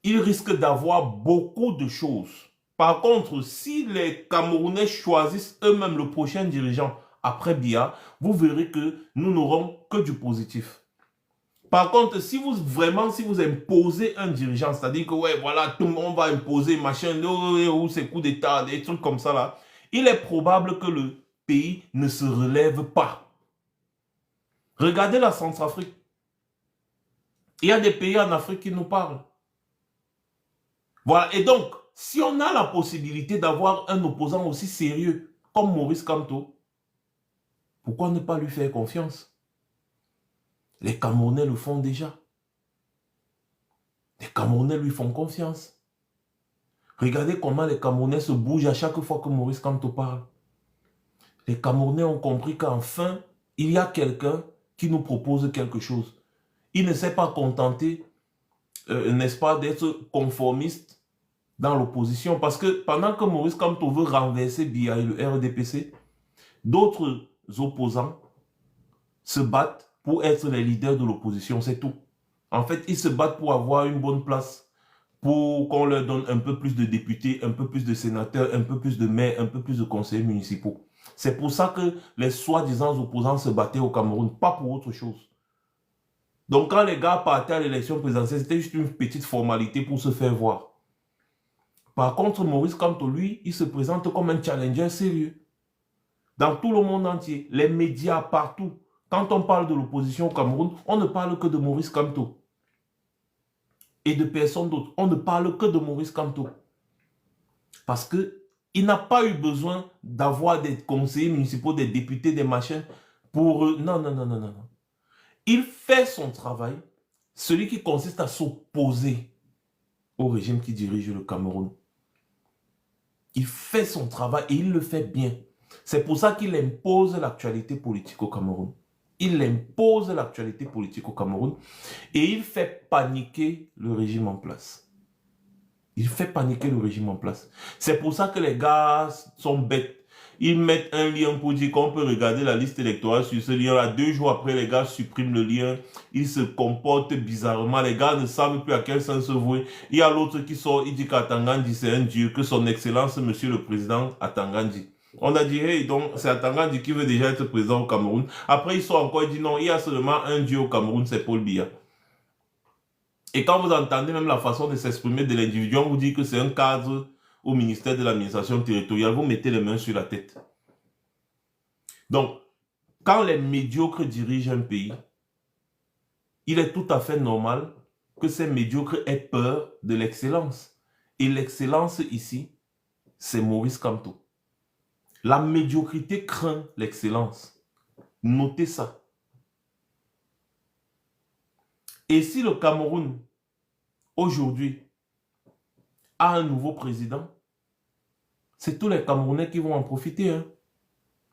il risque d'avoir beaucoup de choses. Par contre, si les Camerounais choisissent eux-mêmes le prochain dirigeant après Biya, vous verrez que nous n'aurons que du positif. Par contre, si vous imposez un dirigeant, c'est-à-dire que ouais, voilà, tout le monde va imposer machin, ou c'est coup d'État, des trucs comme ça là, il est probable que le pays ne se relève pas. Regardez la Centrafrique. Il y a des pays en Afrique qui nous parlent. Voilà, et donc, si on a la possibilité d'avoir un opposant aussi sérieux comme Maurice Kamto, pourquoi ne pas lui faire confiance? Les Camerounais le font déjà. Les Camerounais lui font confiance. Regardez comment les Camerounais se bougent à chaque fois que Maurice Kamto parle. Les Camerounais ont compris qu'enfin, il y a quelqu'un qui nous propose quelque chose. Il ne s'est pas contenté, n'est-ce pas, d'être conformiste dans l'opposition. Parce que pendant que Maurice Kamto veut renverser Biya et le RDPC, d'autres opposants se battent pour être les leaders de l'opposition, c'est tout. En fait, ils se battent pour avoir une bonne place, pour qu'on leur donne un peu plus de députés, un peu plus de sénateurs, un peu plus de maires, un peu plus de conseillers municipaux. C'est pour ça que les soi-disant opposants se battaient au Cameroun, pas pour autre chose. Donc quand les gars partaient à l'élection présidentielle, c'était juste une petite formalité pour se faire voir. Par contre, Maurice Kamto, lui, il se présente comme un challenger sérieux. Dans tout le monde entier, les médias, partout. Quand on parle de l'opposition au Cameroun, on ne parle que de Maurice Kamto. Et de personne d'autre. On ne parle que de Maurice Kamto. Parce qu'il n'a pas eu besoin d'avoir des conseillers municipaux, des députés, des machins pour... Non, non, non, non, non. Il fait son travail, celui qui consiste à s'opposer au régime qui dirige le Cameroun. Il fait son travail et il le fait bien. C'est pour ça qu'il impose l'actualité politique au Cameroun. Il impose l'actualité politique au Cameroun et il fait paniquer le régime en place. Il fait paniquer le régime en place. C'est pour ça que les gars sont bêtes. Ils mettent un lien pour dire qu'on peut regarder la liste électorale sur ce lien-là. 2 jours après, les gars suppriment le lien. Ils se comportent bizarrement. Les gars ne savent plus à quel sens se vouer. Il y a l'autre qui sort, il dit qu'Atangandi c'est un dieu, que son excellence, monsieur le président Atangandi. On a dit, hey, donc c'est Atangandi qui veut déjà être président au Cameroun. Après, ils sont encore, il dit non, il y a seulement un dieu au Cameroun, c'est Paul Biya. Et quand vous entendez même la façon de s'exprimer de l'individu, on vous dit que c'est un cadre au ministère de l'administration territoriale, vous mettez les mains sur la tête. Donc, quand les médiocres dirigent un pays, il est tout à fait normal que ces médiocres aient peur de l'excellence. Et l'excellence ici, c'est Maurice Kamto. La médiocrité craint l'excellence. Notez ça. Et si le Cameroun, aujourd'hui, a un nouveau président, c'est tous les Camerounais qui vont en profiter. Hein.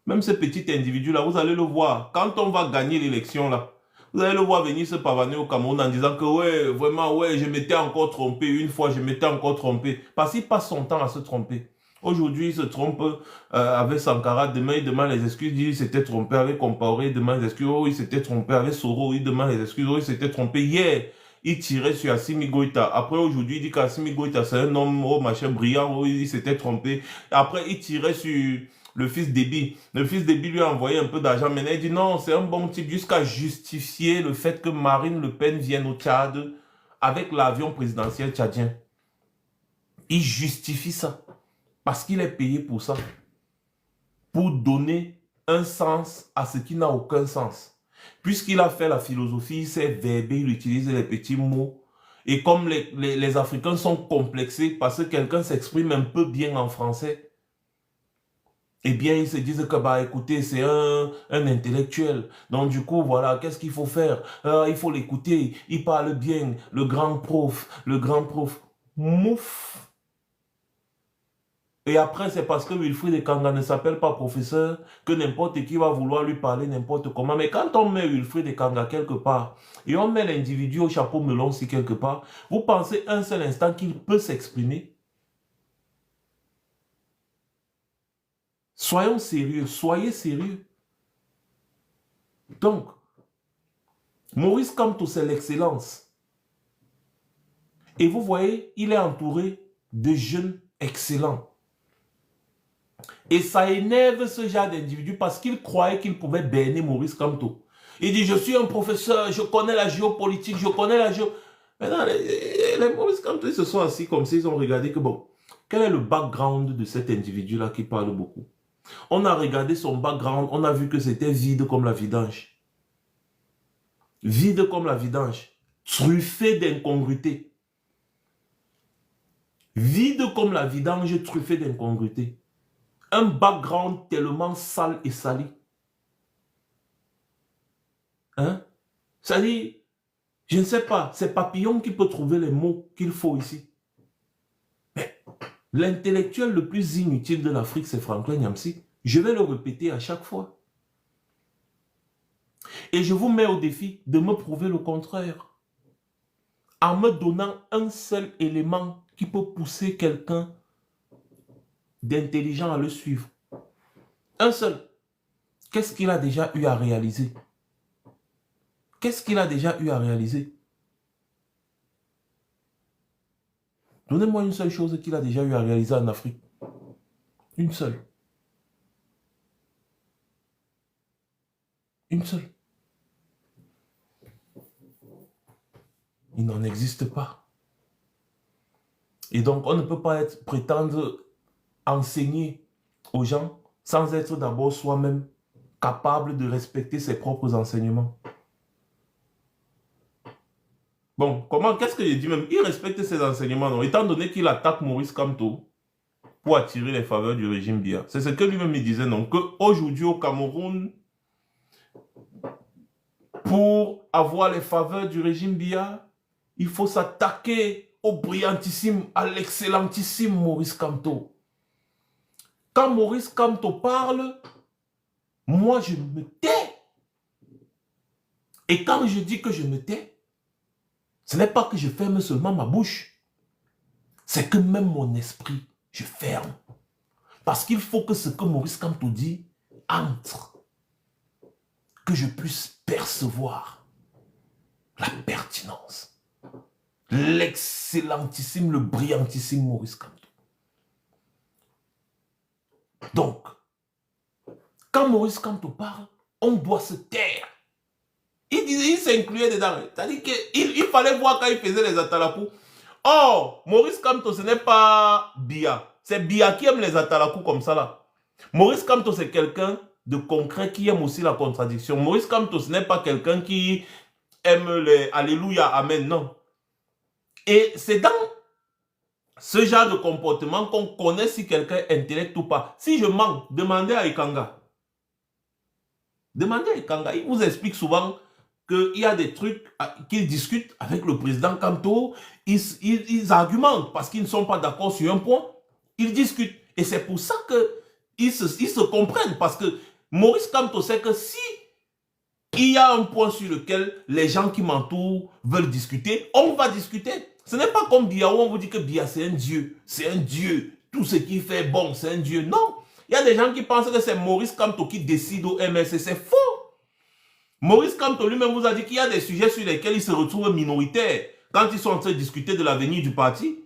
Même ce petit individu-là, vous allez le voir. Quand on va gagner l'élection, là, vous allez le voir venir se pavaner au Cameroun en disant que ouais, vraiment, ouais, je m'étais encore trompé. Une fois, je m'étais encore trompé. Parce qu'il passe son temps à se tromper. Aujourd'hui, il se trompe avec Sankara. Demain, il demande les excuses. Il dit qu'il s'était trompé avec Compaoré. Il demande les excuses. Oh, il s'était trompé avec Soro. Il demande les excuses. Oh, il s'était trompé. Hier, il tirait sur Assimi Goïta. Après, aujourd'hui, il dit qu'Assimi Goïta, c'est un homme, oh, machin, brillant. Oh, il s'était trompé. Après, il tirait sur le fils d'Ebi. Le fils d'Ebi lui a envoyé un peu d'argent. Maintenant, il dit non, c'est un bon type. Jusqu'à justifier le fait que Marine Le Pen vienne au Tchad avec l'avion présidentiel tchadien. Il justifie ça. Parce qu'il est payé pour ça. Pour donner un sens à ce qui n'a aucun sens. Puisqu'il a fait la philosophie, il s'est verbé, il utilise les petits mots. Et comme les Africains sont complexés parce que quelqu'un s'exprime un peu bien en français, eh bien, ils se disent que, bah, écoutez, c'est un intellectuel. Donc, du coup, voilà, qu'est-ce qu'il faut faire? Il faut l'écouter, il parle bien, le grand prof. Mouf! Et après, c'est parce que Wilfried Ekanga ne s'appelle pas professeur que n'importe qui va vouloir lui parler n'importe comment. Mais quand on met Wilfried Ekanga quelque part et on met l'individu au chapeau melon aussi quelque part, vous pensez un seul instant qu'il peut s'exprimer? Soyons sérieux, soyez sérieux. Donc, Maurice Kamto, c'est l'excellence. Et vous voyez, il est entouré de jeunes excellents. Et ça énerve ce genre d'individu parce qu'il croyait qu'il pouvait berner Maurice Kamto. Il dit, je suis un professeur, je connais la géopolitique, je connais la géo... Maintenant, les Maurice Kamto, ils se sont assis comme ça, ils ont regardé que bon, quel est le background de cet individu-là qui parle beaucoup? On a regardé son background, on a vu que c'était vide comme la vidange. Vide comme la vidange. Truffé d'incongruité. Vide comme la vidange, truffé d'incongruité. Un background tellement sale et sali. Hein? Ça dit, je ne sais pas, c'est Papillon qui peut trouver les mots qu'il faut ici. Mais l'intellectuel le plus inutile de l'Afrique, c'est Franklin Nyamsi. Je vais le répéter à chaque fois. Et je vous mets au défi de me prouver le contraire. En me donnant un seul élément qui peut pousser quelqu'un d'intelligent à le suivre. Un seul. Qu'est-ce qu'il a déjà eu à réaliser? Qu'est-ce qu'il a déjà eu à réaliser? Donnez-moi une seule chose qu'il a déjà eu à réaliser en Afrique. Une seule. Une seule. Il n'en existe pas. Et donc, on ne peut pas prétendre enseigner aux gens sans être d'abord soi-même capable de respecter ses propres enseignements. Bon, qu'est-ce que j'ai dit même? Il respecte ses enseignements, non? Étant donné qu'il attaque Maurice Kamto pour attirer les faveurs du régime Biya. C'est ce que lui-même il disait, non? Qu'aujourd'hui au Cameroun, pour avoir les faveurs du régime Biya, il faut s'attaquer au brillantissime, à l'excellentissime Maurice Kamto. Quand Maurice Kamto parle, moi je me tais. Et quand je dis que je me tais, ce n'est pas que je ferme seulement ma bouche. C'est que même mon esprit, je ferme. Parce qu'il faut que ce que Maurice Kamto dit entre. Que je puisse percevoir la pertinence. L'excellentissime, le brillantissime Maurice Kamto. Donc, quand Maurice Kamto parle, on doit se taire. Il s'incluait dedans. C'est-à-dire qu'il fallait voir quand il faisait les atalakou. Or, Maurice Kamto, ce n'est pas Biya. C'est Biya qui aime les atalakou comme ça là. Maurice Kamto, c'est quelqu'un de concret qui aime aussi la contradiction. Maurice Kamto, ce n'est pas quelqu'un qui aime les Alléluia, Amen, non. Et c'est dans ce genre de comportement qu'on connaît si quelqu'un est intellect ou pas. Si je mens, demandez à Ikanga. Demandez à Ikanga. Il vous explique souvent qu'il y a des trucs qu'ils discutent avec le président Kamto. Ils argumentent parce qu'ils ne sont pas d'accord sur un point. Ils discutent. Et c'est pour ça qu'ils se comprennent. Parce que Maurice Kamto sait que si il y a un point sur lequel les gens qui m'entourent veulent discuter, on va discuter. Ce n'est pas comme Biya où on vous dit que Biya c'est un dieu. C'est un dieu. Tout ce qu'il fait, bon, c'est un dieu. Non. Il y a des gens qui pensent que c'est Maurice Kamto qui décide au MSC. C'est faux. Maurice Kamto lui-même vous a dit qu'il y a des sujets sur lesquels il se retrouve minoritaire. Quand ils sont en train de discuter de l'avenir du parti,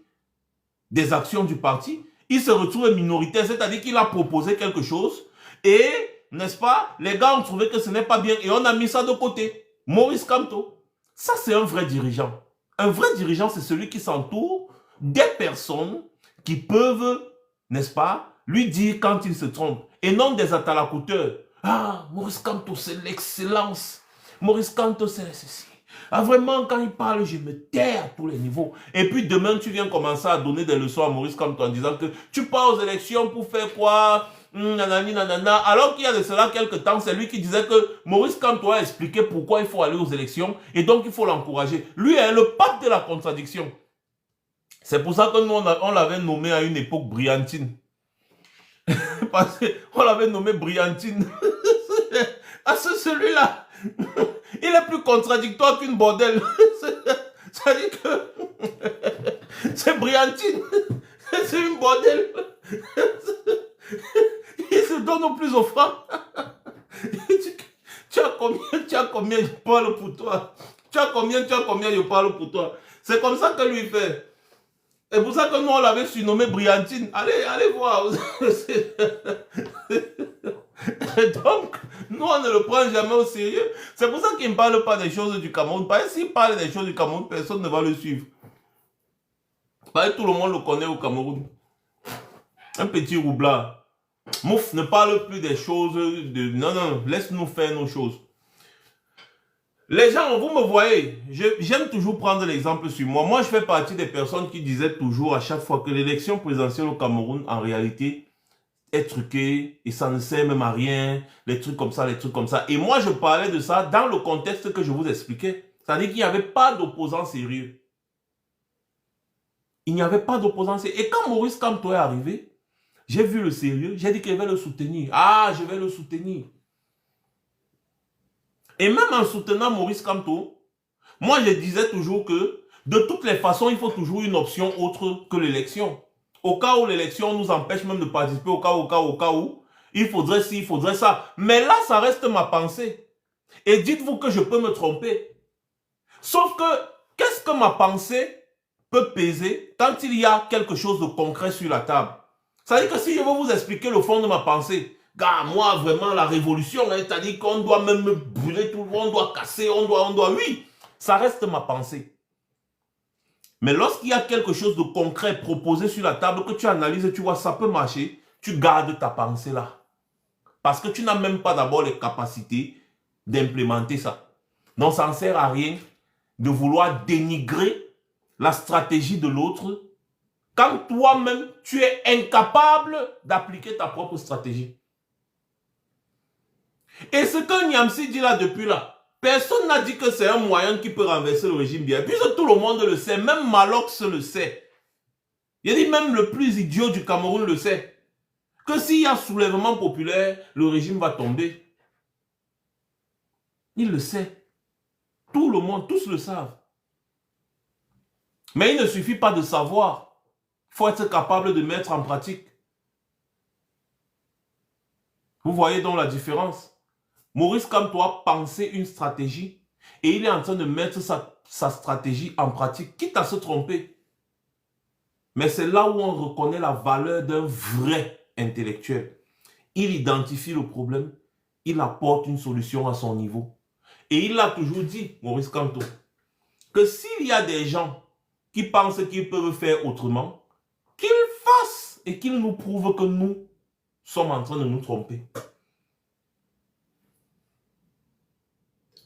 des actions du parti, il se retrouve minoritaire. C'est-à-dire qu'il a proposé quelque chose et, n'est-ce pas, les gars ont trouvé que ce n'est pas bien et on a mis ça de côté. Maurice Kamto, ça c'est un vrai dirigeant. Un vrai dirigeant, c'est celui qui s'entoure des personnes qui peuvent, n'est-ce pas, lui dire quand il se trompe. Et non des atalacouteurs. Ah, Maurice Kamto, c'est l'excellence. Maurice Kamto, c'est ceci. Ah, vraiment, quand il parle, je me tais à tous les niveaux. Et puis demain, tu viens commencer à donner des leçons à Maurice Kamto en disant que tu pars aux élections pour faire quoi? Nanani, nanana. Alors qu'il y a de cela quelques temps, c'est lui qui disait que Maurice Kamto a expliqué pourquoi il faut aller aux élections et donc il faut l'encourager. Lui est le pape de la contradiction. C'est pour ça que nous, on l'avait nommé à une époque Brillantine. Parce qu'on l'avait nommé Brillantine. Ah, celui-là, il est plus contradictoire qu'une bordelle. C'est-à-dire que c'est Brillantine. C'est une bordelle. Il se donne au plus offrant. Tu as combien je parle pour toi. Tu as combien je parle pour toi. C'est comme ça que lui fait. C'est pour ça que nous on l'avait surnommé Brillantine. Allez voir. Donc, nous on ne le prend jamais au sérieux. C'est pour ça qu'il ne parle pas des choses du Cameroun. Parce que s'il parle des choses du Cameroun, personne ne va le suivre. Parce que tout le monde le connaît au Cameroun. Un petit roublard. Mouf, ne parle plus des choses de... Non, laisse-nous faire nos choses. Les gens, vous me voyez, j'aime toujours prendre l'exemple sur moi. Moi, je fais partie des personnes qui disaient toujours à chaque fois que l'élection présidentielle au Cameroun, en réalité, est truquée et ça ne sert même à rien. Les trucs comme ça, les trucs comme ça. Et moi, je parlais de ça dans le contexte que je vous expliquais. C'est-à-dire qu'il n'y avait pas d'opposant sérieux. Il n'y avait pas d'opposant sérieux. Et quand Maurice Kamto est arrivé, j'ai vu le sérieux, j'ai dit qu'il va le soutenir. Ah, je vais le soutenir. Et même en soutenant Maurice Kamto, moi je disais toujours que de toutes les façons, il faut toujours une option autre que l'élection. Au cas où l'élection nous empêche même de participer, au cas où, il faudrait ci, il faudrait ça. Mais là, ça reste ma pensée. Et dites-vous que je peux me tromper. Sauf que, qu'est-ce que ma pensée peut peser quand il y a quelque chose de concret sur la table? Ça veut dire que si je veux vous expliquer le fond de ma pensée, gars, moi, vraiment, la révolution, c'est-à-dire qu'on doit même brûler tout le monde, on doit casser, on doit, oui, ça reste ma pensée. Mais lorsqu'il y a quelque chose de concret proposé sur la table, que tu analyses, tu vois, ça peut marcher, tu gardes ta pensée là. Parce que tu n'as même pas d'abord les capacités d'implémenter ça. Donc, ça ne sert à rien de vouloir dénigrer la stratégie de l'autre quand toi-même, tu es incapable d'appliquer ta propre stratégie. Et ce que Niamsi dit là depuis là, personne n'a dit que c'est un moyen qui peut renverser le régime bien. Puisque tout le monde le sait, même Malox le sait. Il dit même le plus idiot du Cameroun le sait. Que s'il y a soulèvement populaire, le régime va tomber. Il le sait. Tout le monde, tous le savent. Mais il ne suffit pas de savoir. Il faut être capable de mettre en pratique. Vous voyez donc la différence? Maurice Kamto a pensé une stratégie et il est en train de mettre sa stratégie en pratique, quitte à se tromper. Mais c'est là où on reconnaît la valeur d'un vrai intellectuel. Il identifie le problème, il apporte une solution à son niveau. Et il a toujours dit, Maurice Kamto, que s'il y a des gens qui pensent qu'ils peuvent faire autrement, qu'ils fassent et qu'ils nous prouvent que nous sommes en train de nous tromper.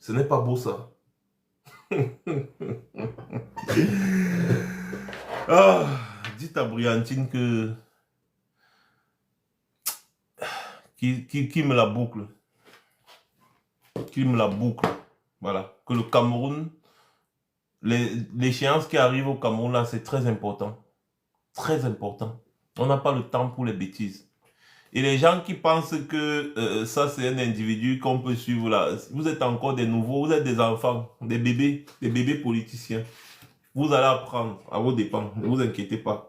Ce n'est pas beau ça. Ah, dites à Briantine que... Qui me la boucle. Qui me la boucle. Voilà. Que le Cameroun... L'échéance qui arrive au Cameroun là, c'est très important. Très important. On n'a pas le temps pour les bêtises. Et les gens qui pensent que ça c'est un individu qu'on peut suivre là, vous êtes encore des nouveaux, vous êtes des enfants, des bébés politiciens. Vous allez apprendre à vos dépens, ne vous inquiétez pas.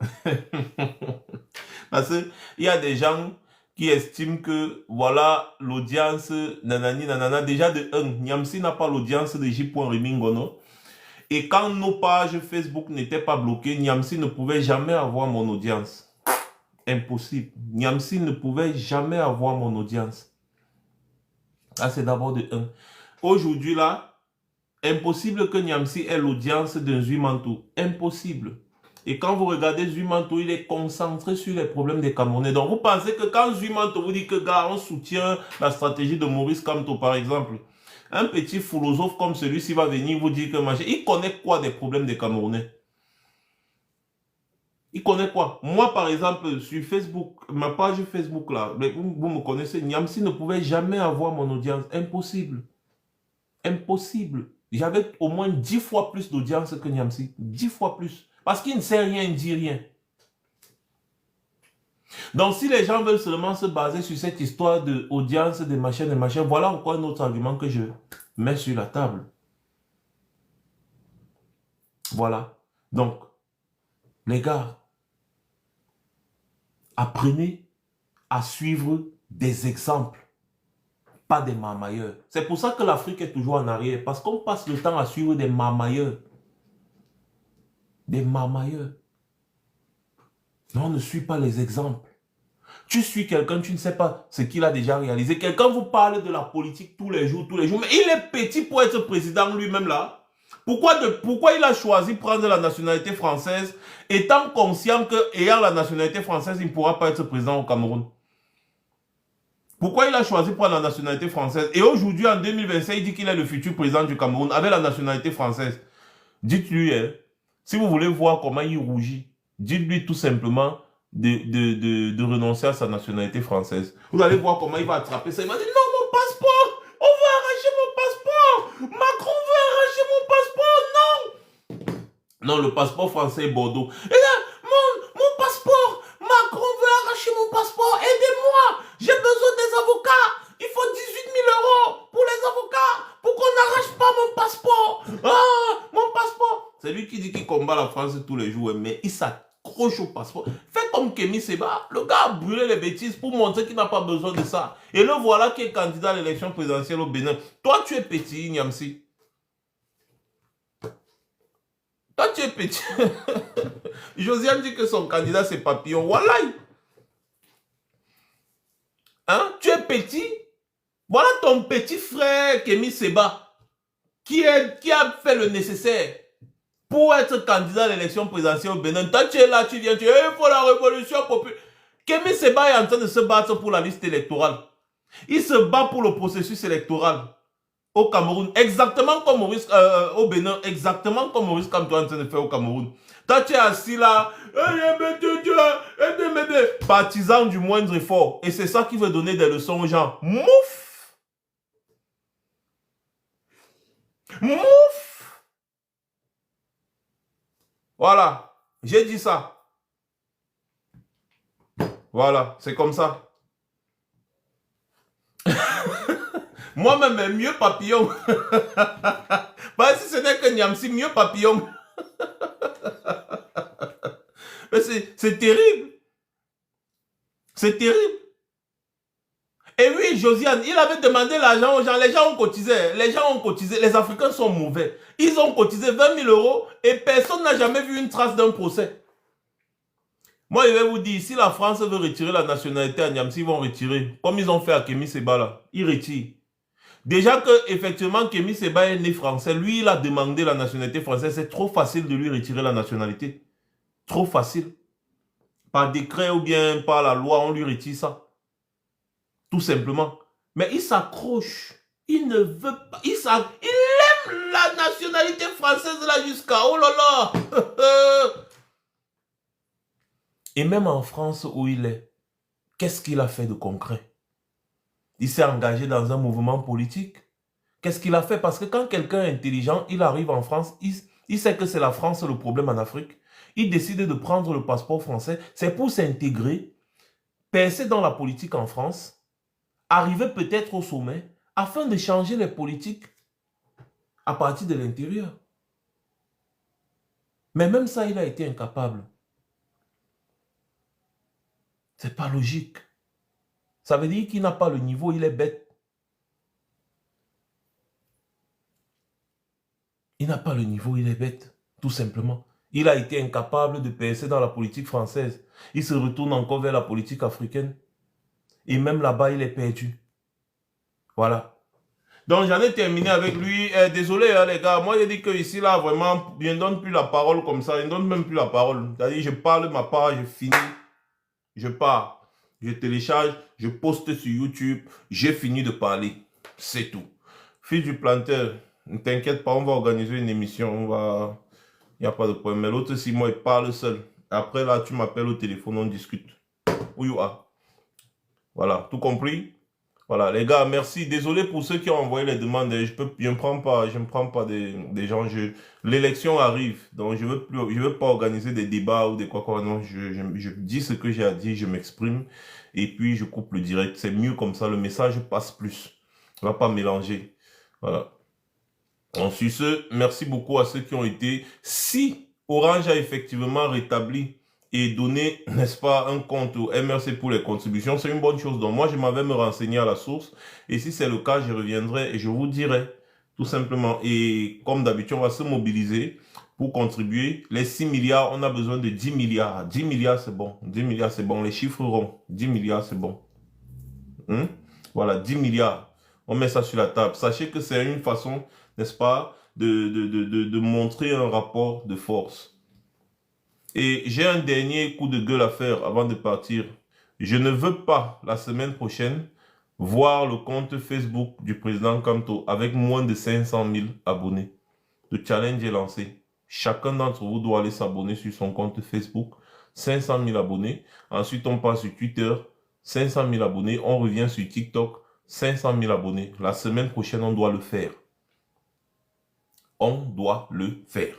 Parce qu'il y a des gens qui estiment que voilà l'audience, nanani, nanana, déjà de 1, Niamsi n'a pas l'audience de J.Remingono. Et quand nos pages Facebook n'étaient pas bloquées, Niamsi ne pouvait jamais avoir mon audience. Impossible. Niamsi ne pouvait jamais avoir mon audience. Ça, c'est d'abord de 1. Aujourd'hui, là, impossible que Niamsi ait l'audience d'un Zuimantou. Impossible. Et quand vous regardez Zuimantou, il est concentré sur les problèmes des Camerounais. Donc, vous pensez que quand Zuimantou vous dit que, gars, on soutient la stratégie de Maurice Kamto, par exemple, un petit philosophe comme celui-ci va venir vous dire que, machin, il connaît quoi des problèmes des Camerounais? Il connaît quoi? Moi, par exemple, sur Facebook, ma page Facebook, là, vous me connaissez, Niamsi ne pouvait jamais avoir mon audience. Impossible. Impossible. J'avais au moins 10 fois plus d'audience que Niamsi. 10 fois plus. Parce qu'il ne sait rien, il ne dit rien. Donc, si les gens veulent seulement se baser sur cette histoire d'audience, des machins, voilà encore un autre argument que je mets sur la table. Voilà. Donc, les gars, apprenez à suivre des exemples, pas des marmailleurs. C'est pour ça que l'Afrique est toujours en arrière, parce qu'on passe le temps à suivre des marmailleurs. Des marmailleurs. Non, on ne suit pas les exemples. Tu suis quelqu'un, tu ne sais pas ce qu'il a déjà réalisé. Quelqu'un vous parle de la politique tous les jours, mais il est petit pour être président lui-même là. Pourquoi il a choisi de prendre la nationalité française, étant conscient qu'ayant la nationalité française, il ne pourra pas être président au Cameroun? Pourquoi il a choisi de prendre la nationalité française? Et aujourd'hui, en 2025, il dit qu'il est le futur président du Cameroun avec la nationalité française. Dites-lui, hein, si vous voulez voir comment il rougit, dites-lui tout simplement de renoncer à sa nationalité française. Vous allez voir comment il va attraper ça. Il va dire, non, mon passeport, on veut arracher mon passeport. Macron veut arracher mon passeport, non. Non, le passeport français est Bordeaux. Et là, mon passeport, Macron veut arracher mon passeport, aidez-moi, j'ai besoin des avocats. Il faut 18 000 € pour les avocats, pour Ah, mon passeport. C'est lui qui dit qu'il combat la France tous les jours, mais il s'accroche au passeport. Fais comme Kémy Séba. Le gars a brûlé les bêtises pour montrer qu'il n'a pas besoin de ça. Et le voilà qui est candidat à l'élection présidentielle au Bénin. Toi, tu es petit, Niamsi. Toi, tu es petit. Josiane dit que son candidat, c'est Papillon. Voilà. Hein? Tu es petit. Voilà ton petit frère Kémy Séba qui a fait le nécessaire pour être candidat à l'élection présidentielle au Bénin. Toi, tu es là, tu viens, tu dis, il faut la révolution populaire. Kémy Séba est en train de se battre pour la liste électorale. Il se bat pour le processus électoral au Cameroun, exactement comme Maurice, au Bénin, exactement comme Maurice Kamto est en train de faire au Cameroun. Toi, tu es assis là, partisan du moindre effort. Et c'est ça qui veut donner des leçons aux gens. Mouf! Mouf! Voilà, j'ai dit ça. Voilà, c'est comme ça. Moi-même, mieux Papillon. Bah, si ce n'est que Niamsi, mieux Papillon. Mais c'est terrible. C'est terrible. Et oui, Josiane, il avait demandé l'argent aux gens. Les gens ont cotisé. Les gens ont cotisé. Les Africains sont mauvais. Ils ont cotisé 20 000 € et personne n'a jamais vu une trace d'un procès. Moi, je vais vous dire, si la France veut retirer la nationalité à Niamsi, ils vont retirer. Comme ils ont fait à Kémy Séba là. Ils retirent. Déjà que, effectivement, Kémy Séba est né français. Lui, il a demandé la nationalité française. C'est trop facile de lui retirer la nationalité. Trop facile. Par décret ou bien par la loi, on lui retire ça. Tout simplement. Mais il s'accroche. Il ne veut pas. Il aime la nationalité française là jusqu'à... Oh là là. Et même en France où il est, qu'est-ce qu'il a fait de concret? Il s'est engagé dans un mouvement politique. Qu'est-ce qu'il a fait? Parce que quand quelqu'un est intelligent, il arrive en France, il sait que c'est la France le problème en Afrique. Il décide de prendre le passeport français. C'est pour s'intégrer, percer dans la politique en France, arriver peut-être au sommet, afin de changer les politiques à partir de l'intérieur. Mais même ça, il a été incapable. C'est pas logique. Ça veut dire qu'il n'a pas le niveau, il est bête. Il n'a pas le niveau, il est bête, tout simplement. Il a été incapable de percer dans la politique française. Il se retourne encore vers la politique africaine. Et même là-bas, il est perdu. Voilà. Donc, j'en ai terminé avec lui. Désolé, hein, les gars. Moi, j'ai dit que ici, là, vraiment, je ne donne plus la parole comme ça. Je ne donne même plus la parole. C'est-à-dire, je parle ma part, je finis. Je pars. Je télécharge, je poste sur YouTube. J'ai fini de parler. C'est tout. Fils du planteur, ne t'inquiète pas, on va organiser une émission. Il n'y a pas de problème. Mais l'autre, si moi, il parle seul. Après, là, tu m'appelles au téléphone, on discute. Où you are? Voilà, tout compris? Voilà, les gars, merci. Désolé pour ceux qui ont envoyé les demandes. Je ne prends pas des gens. L'élection arrive, donc je veux pas organiser des débats ou des quoi. Non, je dis ce que j'ai à dire, je m'exprime et puis je coupe le direct. C'est mieux comme ça, le message passe plus. On ne va pas mélanger. Voilà. Ensuite, merci beaucoup à ceux qui ont été. Si Orange a effectivement rétabli et donner, n'est-ce pas, un compte au MRC pour les contributions, c'est une bonne chose. Donc moi, je m'avais me renseigner à la source. Et si c'est le cas, je reviendrai et je vous dirai, tout simplement. Et comme d'habitude, on va se mobiliser pour contribuer. Les 6 milliards, on a besoin de 10 milliards. 10 milliards, c'est bon. 10 milliards, c'est bon. Les chiffres ronds. 10 milliards, c'est bon. Voilà, 10 milliards. On met ça sur la table. Sachez que c'est une façon, n'est-ce pas, de montrer un rapport de force. Et j'ai un dernier coup de gueule à faire avant de partir. Je ne veux pas, la semaine prochaine, voir le compte Facebook du président Kamto avec moins de 500 000 abonnés. Le challenge est lancé. Chacun d'entre vous doit aller s'abonner sur son compte Facebook. 500 000 abonnés. Ensuite, on passe sur Twitter. 500 000 abonnés. On revient sur TikTok. 500 000 abonnés. La semaine prochaine, on doit le faire. On doit le faire.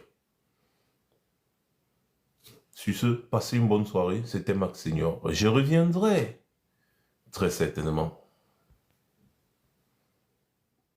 Sur ce, passez une bonne soirée. C'était Max Senior. Je reviendrai très certainement.